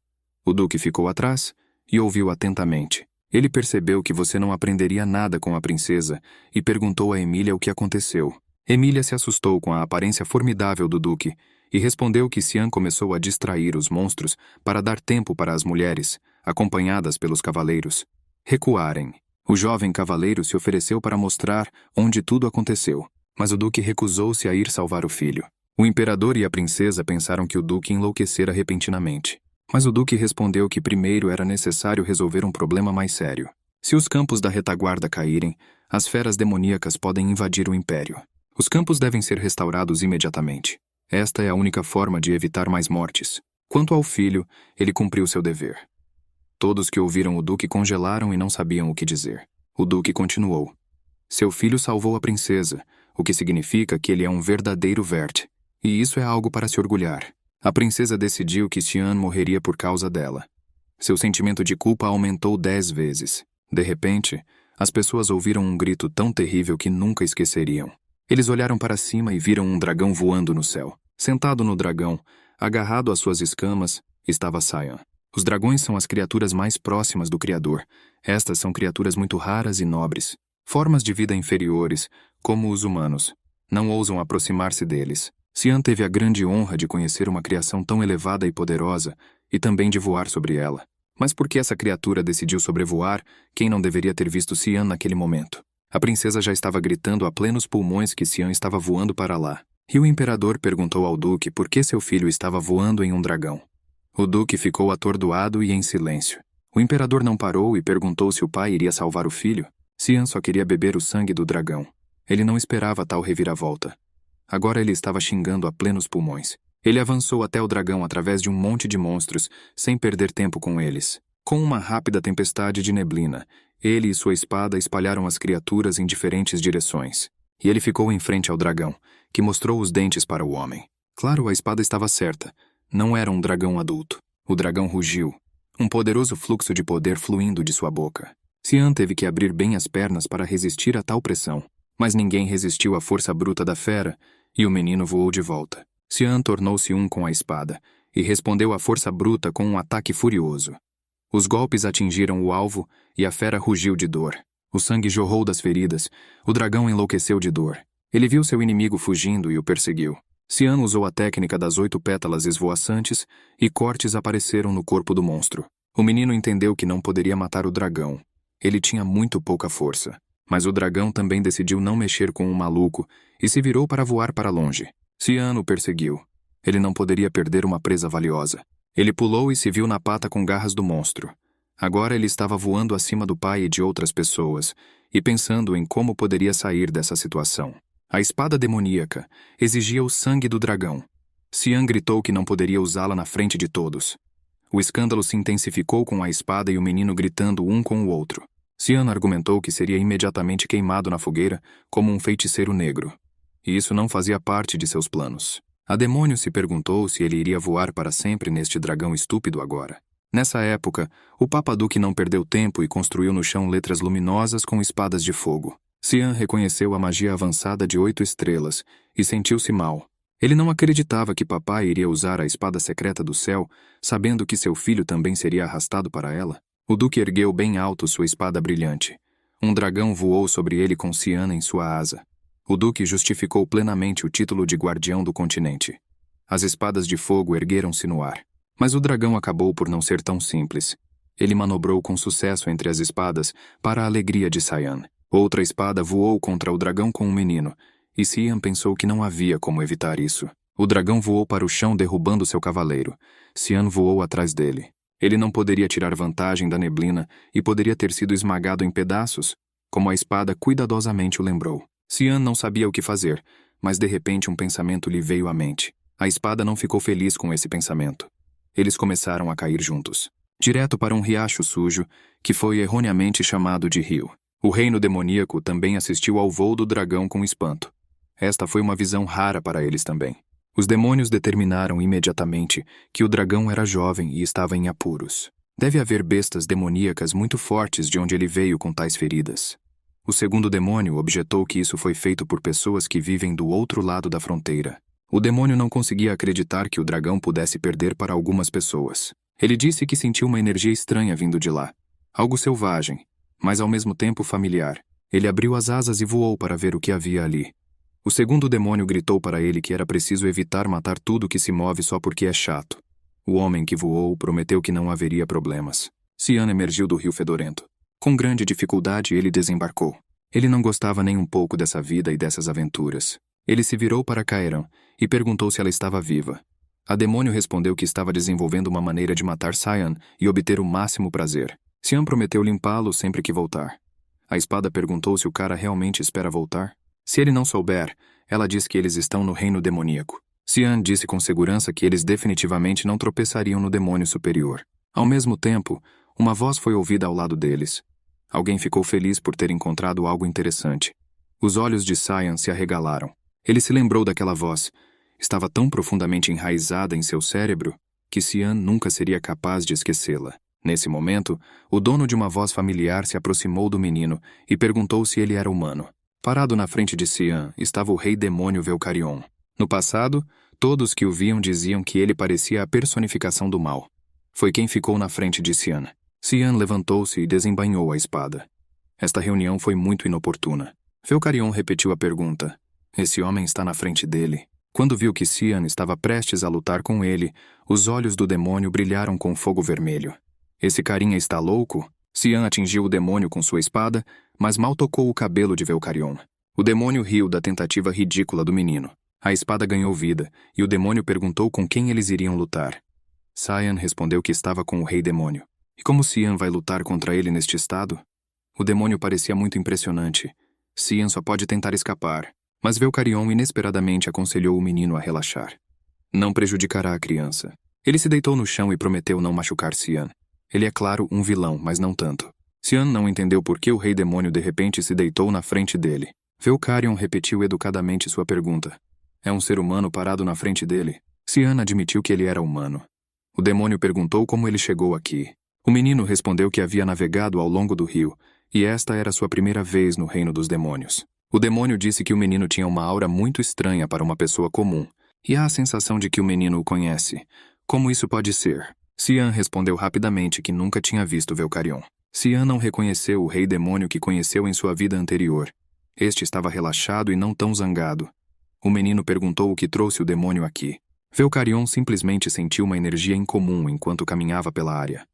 O duque ficou atrás e ouviu atentamente. Ele percebeu que você não aprenderia nada com a princesa e perguntou a Emília o que aconteceu. Emília se assustou com a aparência formidável do duque e respondeu que Cian começou a distrair os monstros para dar tempo para as mulheres, acompanhadas pelos cavaleiros, recuarem. O jovem cavaleiro se ofereceu para mostrar onde tudo aconteceu, mas o duque recusou-se a ir salvar o filho. O imperador e a princesa pensaram que o duque enlouquecera repentinamente. Mas o duque respondeu que primeiro era necessário resolver um problema mais sério. Se os campos da retaguarda caírem, as feras demoníacas podem invadir o império. Os campos devem ser restaurados imediatamente. Esta é a única forma de evitar mais mortes. Quanto ao filho, ele cumpriu seu dever. Todos que ouviram o duque congelaram e não sabiam o que dizer. O duque continuou. Seu filho salvou a princesa, o que significa que ele é um verdadeiro Vert. E isso é algo para se orgulhar. A princesa decidiu que Xian morreria por causa dela. Seu sentimento de culpa aumentou 10 vezes. De repente, as pessoas ouviram um grito tão terrível que nunca esqueceriam. Eles olharam para cima e viram um dragão voando no céu. Sentado no dragão, agarrado às suas escamas, estava Xian. Os dragões são as criaturas mais próximas do Criador. Estas são criaturas muito raras e nobres. Formas de vida inferiores, como os humanos, não ousam aproximar-se deles. Xian teve a grande honra de conhecer uma criação tão elevada e poderosa, e também de voar sobre ela. Mas por que essa criatura decidiu sobrevoar quem não deveria ter visto Xian naquele momento? A princesa já estava gritando a plenos pulmões que Xian estava voando para lá. E o imperador perguntou ao duque por que seu filho estava voando em um dragão. O duque ficou atordoado e em silêncio. O imperador não parou e perguntou se o pai iria salvar o filho. Xian só queria beber o sangue do dragão. Ele não esperava tal reviravolta. Agora ele estava xingando a plenos pulmões. Ele avançou até o dragão através de um monte de monstros, sem perder tempo com eles. Com uma rápida tempestade de neblina, ele e sua espada espalharam as criaturas em diferentes direções. E ele ficou em frente ao dragão, que mostrou os dentes para o homem. Claro, a espada estava certa. Não era um dragão adulto. O dragão rugiu, um poderoso fluxo de poder fluindo de sua boca. Xian teve que abrir bem as pernas para resistir a tal pressão. Mas ninguém resistiu à força bruta da fera, e o menino voou de volta. Xian tornou-se um com a espada, e respondeu à força bruta com um ataque furioso. Os golpes atingiram o alvo, e a fera rugiu de dor. O sangue jorrou das feridas, o dragão enlouqueceu de dor. Ele viu seu inimigo fugindo e o perseguiu. Xian usou a técnica das 8 pétalas esvoaçantes, e cortes apareceram no corpo do monstro. O menino entendeu que não poderia matar o dragão. Ele tinha muito pouca força. Mas o dragão também decidiu não mexer com o maluco e se virou para voar para longe. Xian o perseguiu. Ele não poderia perder uma presa valiosa. Ele pulou e se viu na pata com garras do monstro. Agora ele estava voando acima do pai e de outras pessoas, e pensando em como poderia sair dessa situação. A espada demoníaca exigia o sangue do dragão. Xian gritou que não poderia usá-la na frente de todos. O escândalo se intensificou com a espada e o menino gritando um com o outro. Xian argumentou que seria imediatamente queimado na fogueira como um feiticeiro negro. E isso não fazia parte de seus planos. A demônio se perguntou se ele iria voar para sempre neste dragão estúpido agora. Nessa época, o Papa Duque não perdeu tempo e construiu no chão letras luminosas com espadas de fogo. Xian reconheceu a magia avançada de 8 estrelas e sentiu-se mal. Ele não acreditava que papai iria usar a espada secreta do céu, sabendo que seu filho também seria arrastado para ela. O duque ergueu bem alto sua espada brilhante. Um dragão voou sobre ele com Xian em sua asa. O duque justificou plenamente o título de guardião do continente. As espadas de fogo ergueram-se no ar. Mas o dragão acabou por não ser tão simples. Ele manobrou com sucesso entre as espadas para a alegria de Xian. Outra espada voou contra o dragão com um menino, e Xian pensou que não havia como evitar isso. O dragão voou para o chão derrubando seu cavaleiro. Xian voou atrás dele. Ele não poderia tirar vantagem da neblina e poderia ter sido esmagado em pedaços, como a espada cuidadosamente o lembrou. Xian não sabia o que fazer, mas de repente um pensamento lhe veio à mente. A espada não ficou feliz com esse pensamento. Eles começaram a cair juntos, direto para um riacho sujo, que foi erroneamente chamado de rio. O reino demoníaco também assistiu ao voo do dragão com espanto. Esta foi uma visão rara para eles também. Os demônios determinaram imediatamente que o dragão era jovem e estava em apuros. Deve haver bestas demoníacas muito fortes de onde ele veio com tais feridas. O segundo demônio objetou que isso foi feito por pessoas que vivem do outro lado da fronteira. O demônio não conseguia acreditar que o dragão pudesse perder para algumas pessoas. Ele disse que sentiu uma energia estranha vindo de lá. Algo selvagem, mas ao mesmo tempo familiar. Ele abriu as asas e voou para ver o que havia ali. O segundo demônio gritou para ele que era preciso evitar matar tudo que se move só porque é chato. O homem que voou prometeu que não haveria problemas. Xian emergiu do rio fedorento. Com grande dificuldade, ele desembarcou. Ele não gostava nem um pouco dessa vida e dessas aventuras. Ele se virou para Caeran e perguntou se ela estava viva. A demônio respondeu que estava desenvolvendo uma maneira de matar Xian e obter o máximo prazer. Xian prometeu limpá-lo sempre que voltar. A espada perguntou se o cara realmente espera voltar. Se ele não souber, ela diz que eles estão no reino demoníaco. Xian disse com segurança que eles definitivamente não tropeçariam no demônio superior. Ao mesmo tempo, Uma voz foi ouvida ao lado deles. Alguém ficou feliz por ter encontrado algo interessante. Os olhos de Cyan se arregalaram. Ele se lembrou daquela voz. Estava tão profundamente enraizada em seu cérebro que Cyan nunca seria capaz de esquecê-la. Nesse momento, o dono de uma voz familiar se aproximou do menino e perguntou se ele era humano. Parado na frente de Cyan estava o rei demônio Velcarion. No passado, todos que o viam diziam que ele parecia a personificação do mal. Foi quem ficou na frente de Cyan. Cyan levantou-se e desembainhou a espada. Esta reunião foi muito inoportuna. Velcarion repetiu a pergunta. Esse homem está na frente dele. Quando viu que Cyan estava prestes a lutar com ele, os olhos do demônio brilharam com fogo vermelho. Esse carinha está louco? Cyan atingiu o demônio com sua espada, mas mal tocou o cabelo de Velcarion. O demônio riu da tentativa ridícula do menino. A espada ganhou vida, e o demônio perguntou com quem eles iriam lutar. Cyan respondeu que estava com o rei demônio. E como Cyan vai lutar contra ele neste estado? O demônio parecia muito impressionante. Cyan só pode tentar escapar, mas Velcarion inesperadamente aconselhou o menino a relaxar. Não prejudicará a criança. Ele se deitou no chão e prometeu não machucar Cyan. Ele é claro um vilão, mas não tanto. Cyan não entendeu por que o rei demônio de repente se deitou na frente dele. Velcarion repetiu educadamente sua pergunta. É um ser humano parado na frente dele? Cyan admitiu que ele era humano. O demônio perguntou como ele chegou aqui. O menino respondeu que havia navegado ao longo do rio, e esta era sua primeira vez no reino dos demônios. O demônio disse que o menino tinha uma aura muito estranha para uma pessoa comum, e há a sensação de que o menino o conhece. Como isso pode ser? Cyan respondeu rapidamente que nunca tinha visto Velcarion. Cyan não reconheceu o rei demônio que conheceu em sua vida anterior. Este estava relaxado e não tão zangado. O menino perguntou o que trouxe o demônio aqui. Velcarion simplesmente sentiu uma energia incomum enquanto caminhava pela área.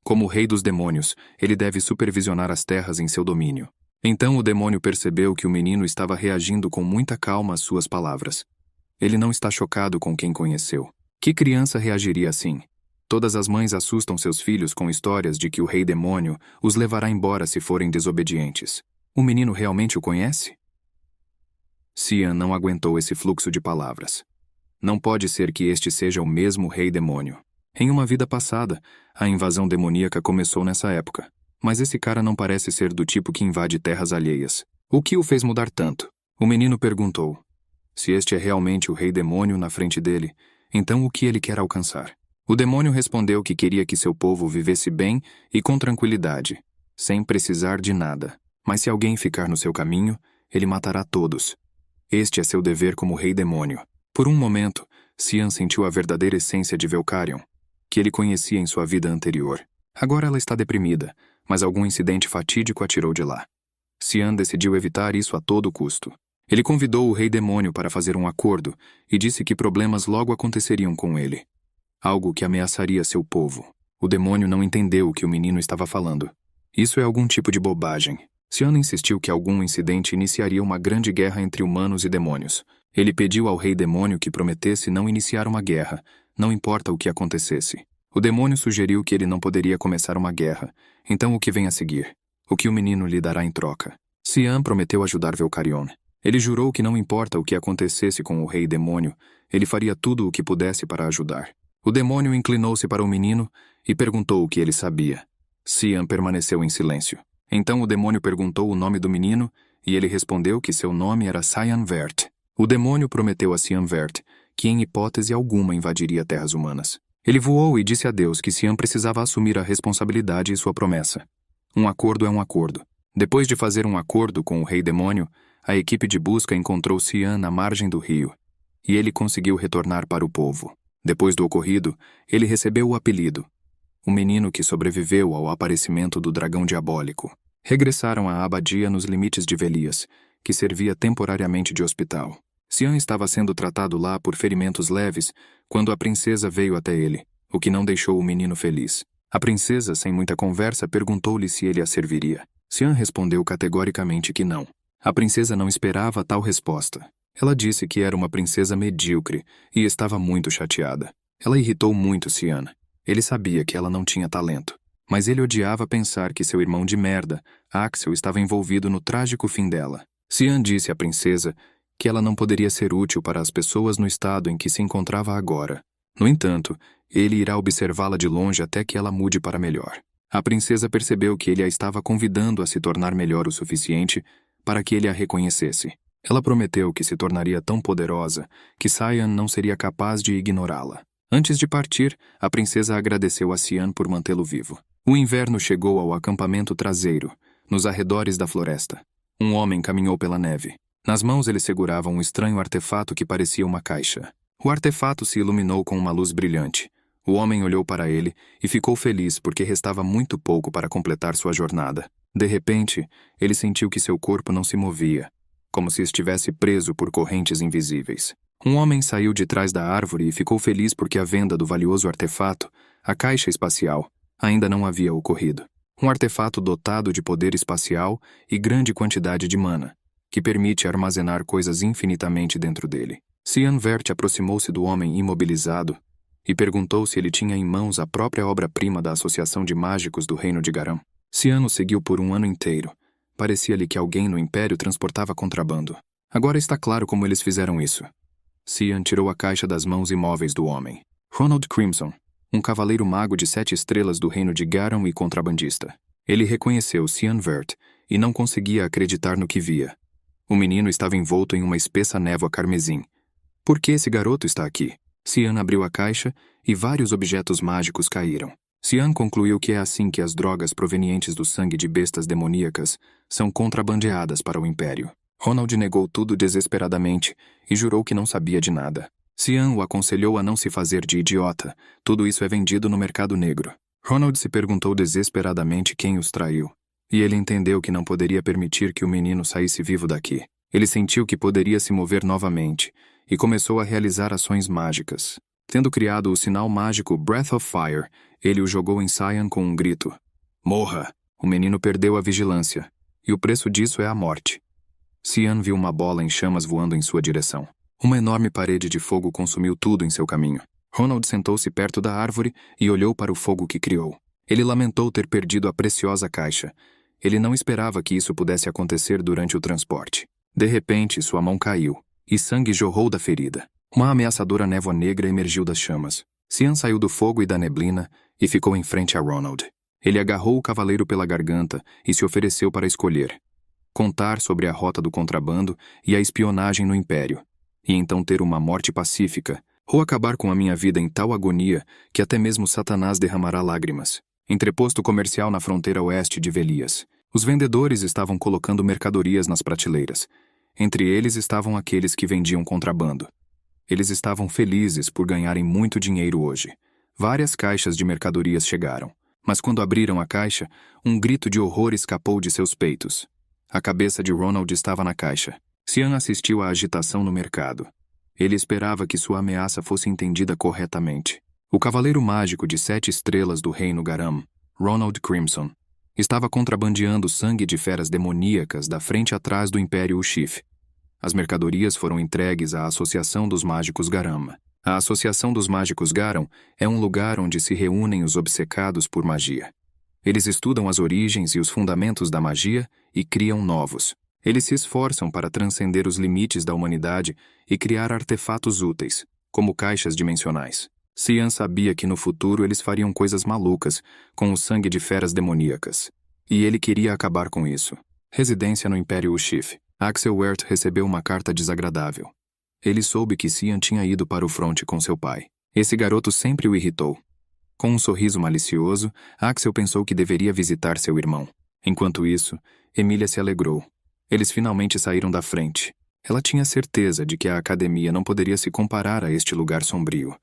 Como rei dos demônios, ele deve supervisionar as terras em seu domínio. Então o demônio percebeu que o menino estava reagindo com muita calma às suas palavras. Ele não está chocado com quem conheceu. Que criança reagiria assim? Todas as mães assustam seus filhos com histórias de que o rei demônio os levará embora se forem desobedientes. O menino realmente o conhece? Cyan não aguentou esse fluxo de palavras. Não pode ser que este seja o mesmo rei demônio. Em uma vida passada, a invasão demoníaca começou nessa época. Mas esse cara não parece ser do tipo que invade terras alheias. O que o fez mudar tanto? O menino perguntou. Se este é realmente o rei demônio na frente dele, então o que ele quer alcançar? O demônio respondeu que queria que seu povo vivesse bem e com tranquilidade, sem precisar de nada. Mas se alguém ficar no seu caminho, ele matará todos. Este é seu dever como rei demônio. Por um momento, Cyan sentiu a verdadeira essência de Velcarion, que ele conhecia em sua vida anterior. Agora ela está deprimida, mas algum incidente fatídico a tirou de lá. Cyan decidiu evitar isso a todo custo. Ele convidou o rei demônio para fazer um acordo e disse que problemas logo aconteceriam com ele. Algo que ameaçaria seu povo. O demônio não entendeu o que o menino estava falando. Isso é algum tipo de bobagem. Cyan insistiu que algum incidente iniciaria uma grande guerra entre humanos e demônios. Ele pediu ao rei demônio que prometesse não iniciar uma guerra, não importa o que acontecesse. O demônio sugeriu que ele não poderia começar uma guerra. Então o que vem a seguir? O que o menino lhe dará em troca? Cyan prometeu ajudar Velcarion. Ele jurou que não importa o que acontecesse com o rei demônio, ele faria tudo o que pudesse para ajudar. O demônio inclinou-se para o menino e perguntou o que ele sabia. Cyan permaneceu em silêncio. Então o demônio perguntou o nome do menino e ele respondeu que seu nome era Cyan Vert. O demônio prometeu a Cyan Vert que em hipótese alguma invadiria terras humanas. Ele voou e disse a Deus que Cyan precisava assumir a responsabilidade e sua promessa. Um acordo é um acordo. Depois de fazer um acordo com o rei demônio, a equipe de busca encontrou Cyan na margem do rio, e ele conseguiu retornar para o povo. Depois do ocorrido, ele recebeu o apelido, o menino que sobreviveu ao aparecimento do dragão diabólico. Regressaram à abadia nos limites de Velias, que servia temporariamente de hospital. Cyan estava sendo tratado lá por ferimentos leves quando a princesa veio até ele, o que não deixou o menino feliz. A princesa, sem muita conversa, perguntou-lhe se ele a serviria. Cyan respondeu categoricamente que não. A princesa não esperava tal resposta. Ela disse que era uma princesa medíocre e estava muito chateada. Ela irritou muito Cyan. Ele sabia que ela não tinha talento, mas ele odiava pensar que seu irmão de merda, Axel, estava envolvido no trágico fim dela. Cyan disse à princesa que ela não poderia ser útil para as pessoas no estado em que se encontrava agora. No entanto, ele irá observá-la de longe até que ela mude para melhor. A princesa percebeu que ele a estava convidando a se tornar melhor o suficiente para que ele a reconhecesse. Ela prometeu que se tornaria tão poderosa que Cyan não seria capaz de ignorá-la. Antes de partir, a princesa agradeceu a Cyan por mantê-lo vivo. O inverno chegou ao acampamento traseiro, nos arredores da floresta. Um homem caminhou pela neve. Nas mãos ele segurava um estranho artefato que parecia uma caixa. O artefato se iluminou com uma luz brilhante. O homem olhou para ele e ficou feliz porque restava muito pouco para completar sua jornada. De repente, ele sentiu que seu corpo não se movia, como se estivesse preso por correntes invisíveis. Um homem saiu de trás da árvore e ficou feliz porque a venda do valioso artefato, a caixa espacial, ainda não havia ocorrido. Um artefato dotado de poder espacial e grande quantidade de mana, que permite armazenar coisas infinitamente dentro dele. Cyan Vert aproximou-se do homem imobilizado e perguntou se ele tinha em mãos a própria obra-prima da Associação de Mágicos do Reino de Garam. Cyan o seguiu por um ano inteiro. Parecia-lhe que alguém no Império transportava contrabando. Agora está claro como eles fizeram isso. Cyan tirou a caixa das mãos imóveis do homem. Ronald Crimson, um cavaleiro mago de 7 estrelas do Reino de Garam e contrabandista. Ele reconheceu Cyan Vert e não conseguia acreditar no que via. O menino estava envolto em uma espessa névoa carmesim. Por que esse garoto está aqui? Cyan abriu a caixa e vários objetos mágicos caíram. Cyan concluiu que é assim que as drogas provenientes do sangue de bestas demoníacas são contrabandeadas para o Império. Ronald negou tudo desesperadamente e jurou que não sabia de nada. Cyan o aconselhou a não se fazer de idiota. Tudo isso é vendido no mercado negro. Ronald se perguntou desesperadamente quem os traiu. E ele entendeu que não poderia permitir que o menino saísse vivo daqui. Ele sentiu que poderia se mover novamente e começou a realizar ações mágicas. Tendo criado o sinal mágico Breath of Fire, ele o jogou em Cyan com um grito. Morra! O menino perdeu a vigilância, e o preço disso é a morte. Cyan viu uma bola em chamas voando em sua direção. Uma enorme parede de fogo consumiu tudo em seu caminho. Ronald sentou-se perto da árvore e olhou para o fogo que criou. Ele lamentou ter perdido a preciosa caixa. Ele não esperava que isso pudesse acontecer durante o transporte. De repente, sua mão caiu, e sangue jorrou da ferida. Uma ameaçadora névoa negra emergiu das chamas. Cyan saiu do fogo e da neblina e ficou em frente a Ronald. Ele agarrou o cavaleiro pela garganta e se ofereceu para escolher: contar sobre a rota do contrabando e a espionagem no Império, e então ter uma morte pacífica, ou acabar com a minha vida em tal agonia que até mesmo Satanás derramará lágrimas. Entreposto comercial na fronteira oeste de Velias. Os vendedores estavam colocando mercadorias nas prateleiras. Entre eles estavam aqueles que vendiam contrabando. Eles estavam felizes por ganharem muito dinheiro hoje. Várias caixas de mercadorias chegaram. Mas quando abriram a caixa, um grito de horror escapou de seus peitos. A cabeça de Ronald estava na caixa. Cyan assistiu à agitação no mercado. Ele esperava que sua ameaça fosse entendida corretamente. O cavaleiro mágico de 7 estrelas do Reino Garam, Ronald Crimson, estava contrabandeando sangue de feras demoníacas da frente atrás do Império Ushif. As mercadorias foram entregues à Associação dos Mágicos Garam. A Associação dos Mágicos Garam é um lugar onde se reúnem os obcecados por magia. Eles estudam as origens e os fundamentos da magia e criam novos. Eles se esforçam para transcender os limites da humanidade e criar artefatos úteis, como caixas dimensionais. Cyan sabia que no futuro eles fariam coisas malucas com o sangue de feras demoníacas. E ele queria acabar com isso. Residência no Império Ushif. Axel Wert recebeu uma carta desagradável. Ele soube que Cyan tinha ido para o fronte com seu pai. Esse garoto sempre o irritou. Com um sorriso malicioso, Axel pensou que deveria visitar seu irmão. Enquanto isso, Emília se alegrou. Eles finalmente saíram da frente. Ela tinha certeza de que a academia não poderia se comparar a este lugar sombrio.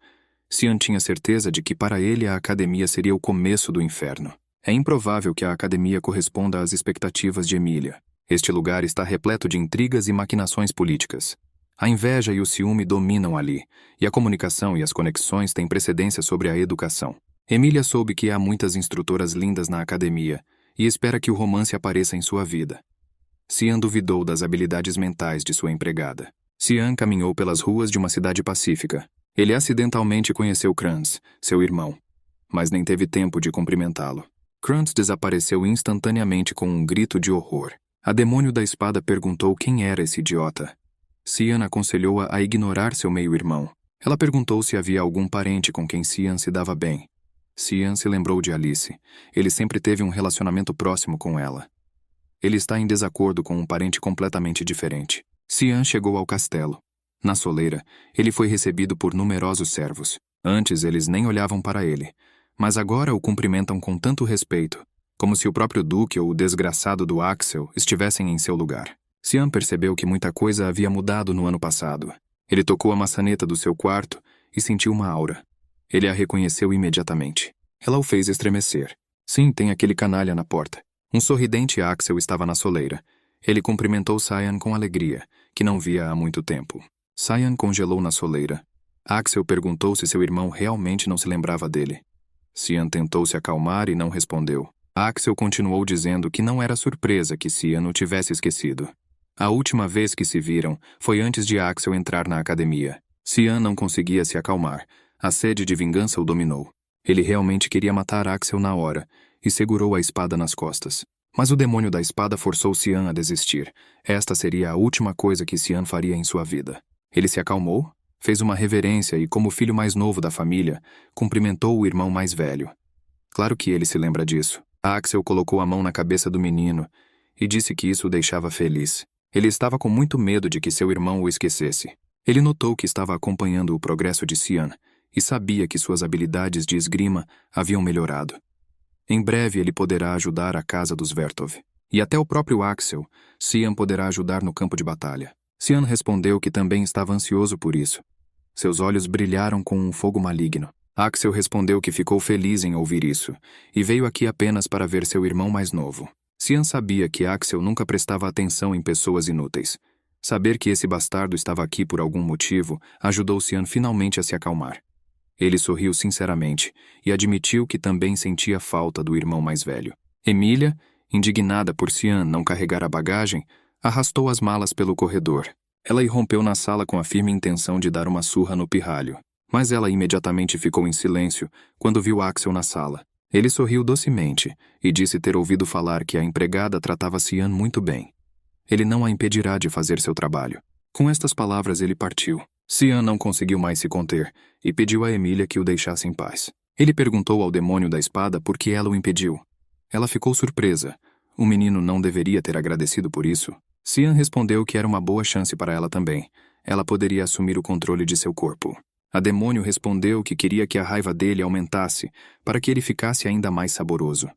Cyan tinha certeza de que para ele a academia seria o começo do inferno. É improvável que a academia corresponda às expectativas de Emília. Este lugar está repleto de intrigas e maquinações políticas. A inveja e o ciúme dominam ali, e a comunicação e as conexões têm precedência sobre a educação. Emília soube que há muitas instrutoras lindas na academia e espera que o romance apareça em sua vida. Cyan duvidou das habilidades mentais de sua empregada. Cyan caminhou pelas ruas de uma cidade pacífica. Ele acidentalmente conheceu Krantz, seu irmão, mas nem teve tempo de cumprimentá-lo. Krantz desapareceu instantaneamente com um grito de horror. A demônio da espada perguntou quem era esse idiota. Cyan aconselhou-a a ignorar seu meio-irmão. Ela perguntou se havia algum parente com quem Cyan se dava bem. Cian se lembrou de Alice. Ele sempre teve um relacionamento próximo com ela. Ele está em desacordo com um parente completamente diferente. Cian chegou ao castelo. Na soleira, ele foi recebido por numerosos servos. Antes eles nem olhavam para ele, mas agora o cumprimentam com tanto respeito, como se o próprio duque ou o desgraçado do Axel estivessem em seu lugar. Cian percebeu que muita coisa havia mudado no ano passado. Ele tocou a maçaneta do seu quarto e sentiu uma aura. Ele a reconheceu imediatamente. Ela o fez estremecer. Sim, tem aquele canalha na porta. Um sorridente Axel estava na soleira. Ele cumprimentou Cian com alegria, que não via há muito tempo. Cian congelou na soleira. Axel perguntou se seu irmão realmente não se lembrava dele. Cian tentou se acalmar e não respondeu. Axel continuou dizendo que não era surpresa que Cian o tivesse esquecido. A última vez que se viram foi antes de Axel entrar na academia. Cian não conseguia se acalmar. A sede de vingança o dominou. Ele realmente queria matar Axel na hora e segurou a espada nas costas. Mas o demônio da espada forçou Cian a desistir. Esta seria a última coisa que Cian faria em sua vida. Ele se acalmou, fez uma reverência e, como filho mais novo da família, cumprimentou o irmão mais velho. Claro que ele se lembra disso. Axel colocou a mão na cabeça do menino e disse que isso o deixava feliz. Ele estava com muito medo de que seu irmão o esquecesse. Ele notou que estava acompanhando o progresso de Cian e sabia que suas habilidades de esgrima haviam melhorado. Em breve ele poderá ajudar a casa dos Vertov. E até o próprio Axel, Cian poderá ajudar no campo de batalha. Cian respondeu que também estava ansioso por isso. Seus olhos brilharam com um fogo maligno. Axel respondeu que ficou feliz em ouvir isso, e veio aqui apenas para ver seu irmão mais novo. Cian sabia que Axel nunca prestava atenção em pessoas inúteis. Saber que esse bastardo estava aqui por algum motivo ajudou Cian finalmente a se acalmar. Ele sorriu sinceramente e admitiu que também sentia falta do irmão mais velho. Emília, indignada por Cian não carregar a bagagem, arrastou as malas pelo corredor. Ela irrompeu na sala com a firme intenção de dar uma surra no pirralho. Mas ela imediatamente ficou em silêncio quando viu Axel na sala. Ele sorriu docemente e disse ter ouvido falar que a empregada tratava Cian muito bem. Ele não a impedirá de fazer seu trabalho. Com estas palavras ele partiu. Cian não conseguiu mais se conter e pediu a Emília que o deixasse em paz. Ele perguntou ao demônio da espada por que ela o impediu. Ela ficou surpresa. O menino não deveria ter agradecido por isso. Cian respondeu que era uma boa chance para ela também. Ela poderia assumir o controle de seu corpo. A demônio respondeu que queria que a raiva dele aumentasse para que ele ficasse ainda mais saboroso.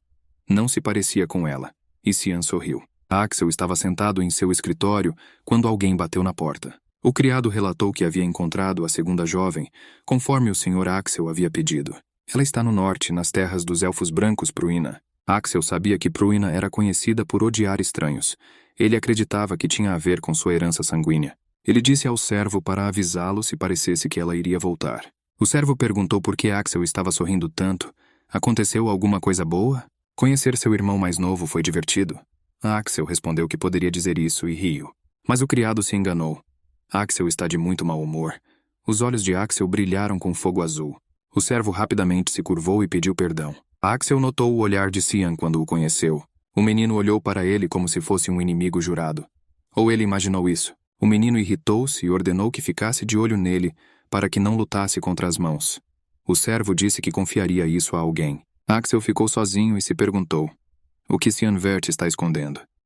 Não se parecia com ela, e Cian sorriu. Axel estava sentado em seu escritório quando alguém bateu na porta. O criado relatou que havia encontrado a segunda jovem, conforme o Sr. Axel havia pedido. Ela está no norte, nas terras dos Elfos Brancos Pruina. Axel sabia que Pruina era conhecida por odiar estranhos. Ele acreditava que tinha a ver com sua herança sanguínea. Ele disse ao servo para avisá-lo se parecesse que ela iria voltar. O servo perguntou por que Axel estava sorrindo tanto. Aconteceu alguma coisa boa? Conhecer seu irmão mais novo foi divertido? Axel respondeu que poderia dizer isso e riu. Mas o criado se enganou. Axel está de muito mau humor. Os olhos de Axel brilharam com fogo azul. O servo rapidamente se curvou e pediu perdão. Axel notou o olhar de Cian quando o conheceu. O menino olhou para ele como se fosse um inimigo jurado. Ou ele imaginou isso. O menino irritou-se e ordenou que ficasse de olho nele para que não lutasse contra as mãos. O servo disse que confiaria isso a alguém. Axel ficou sozinho e se perguntou: o que Cian Vert está escondendo?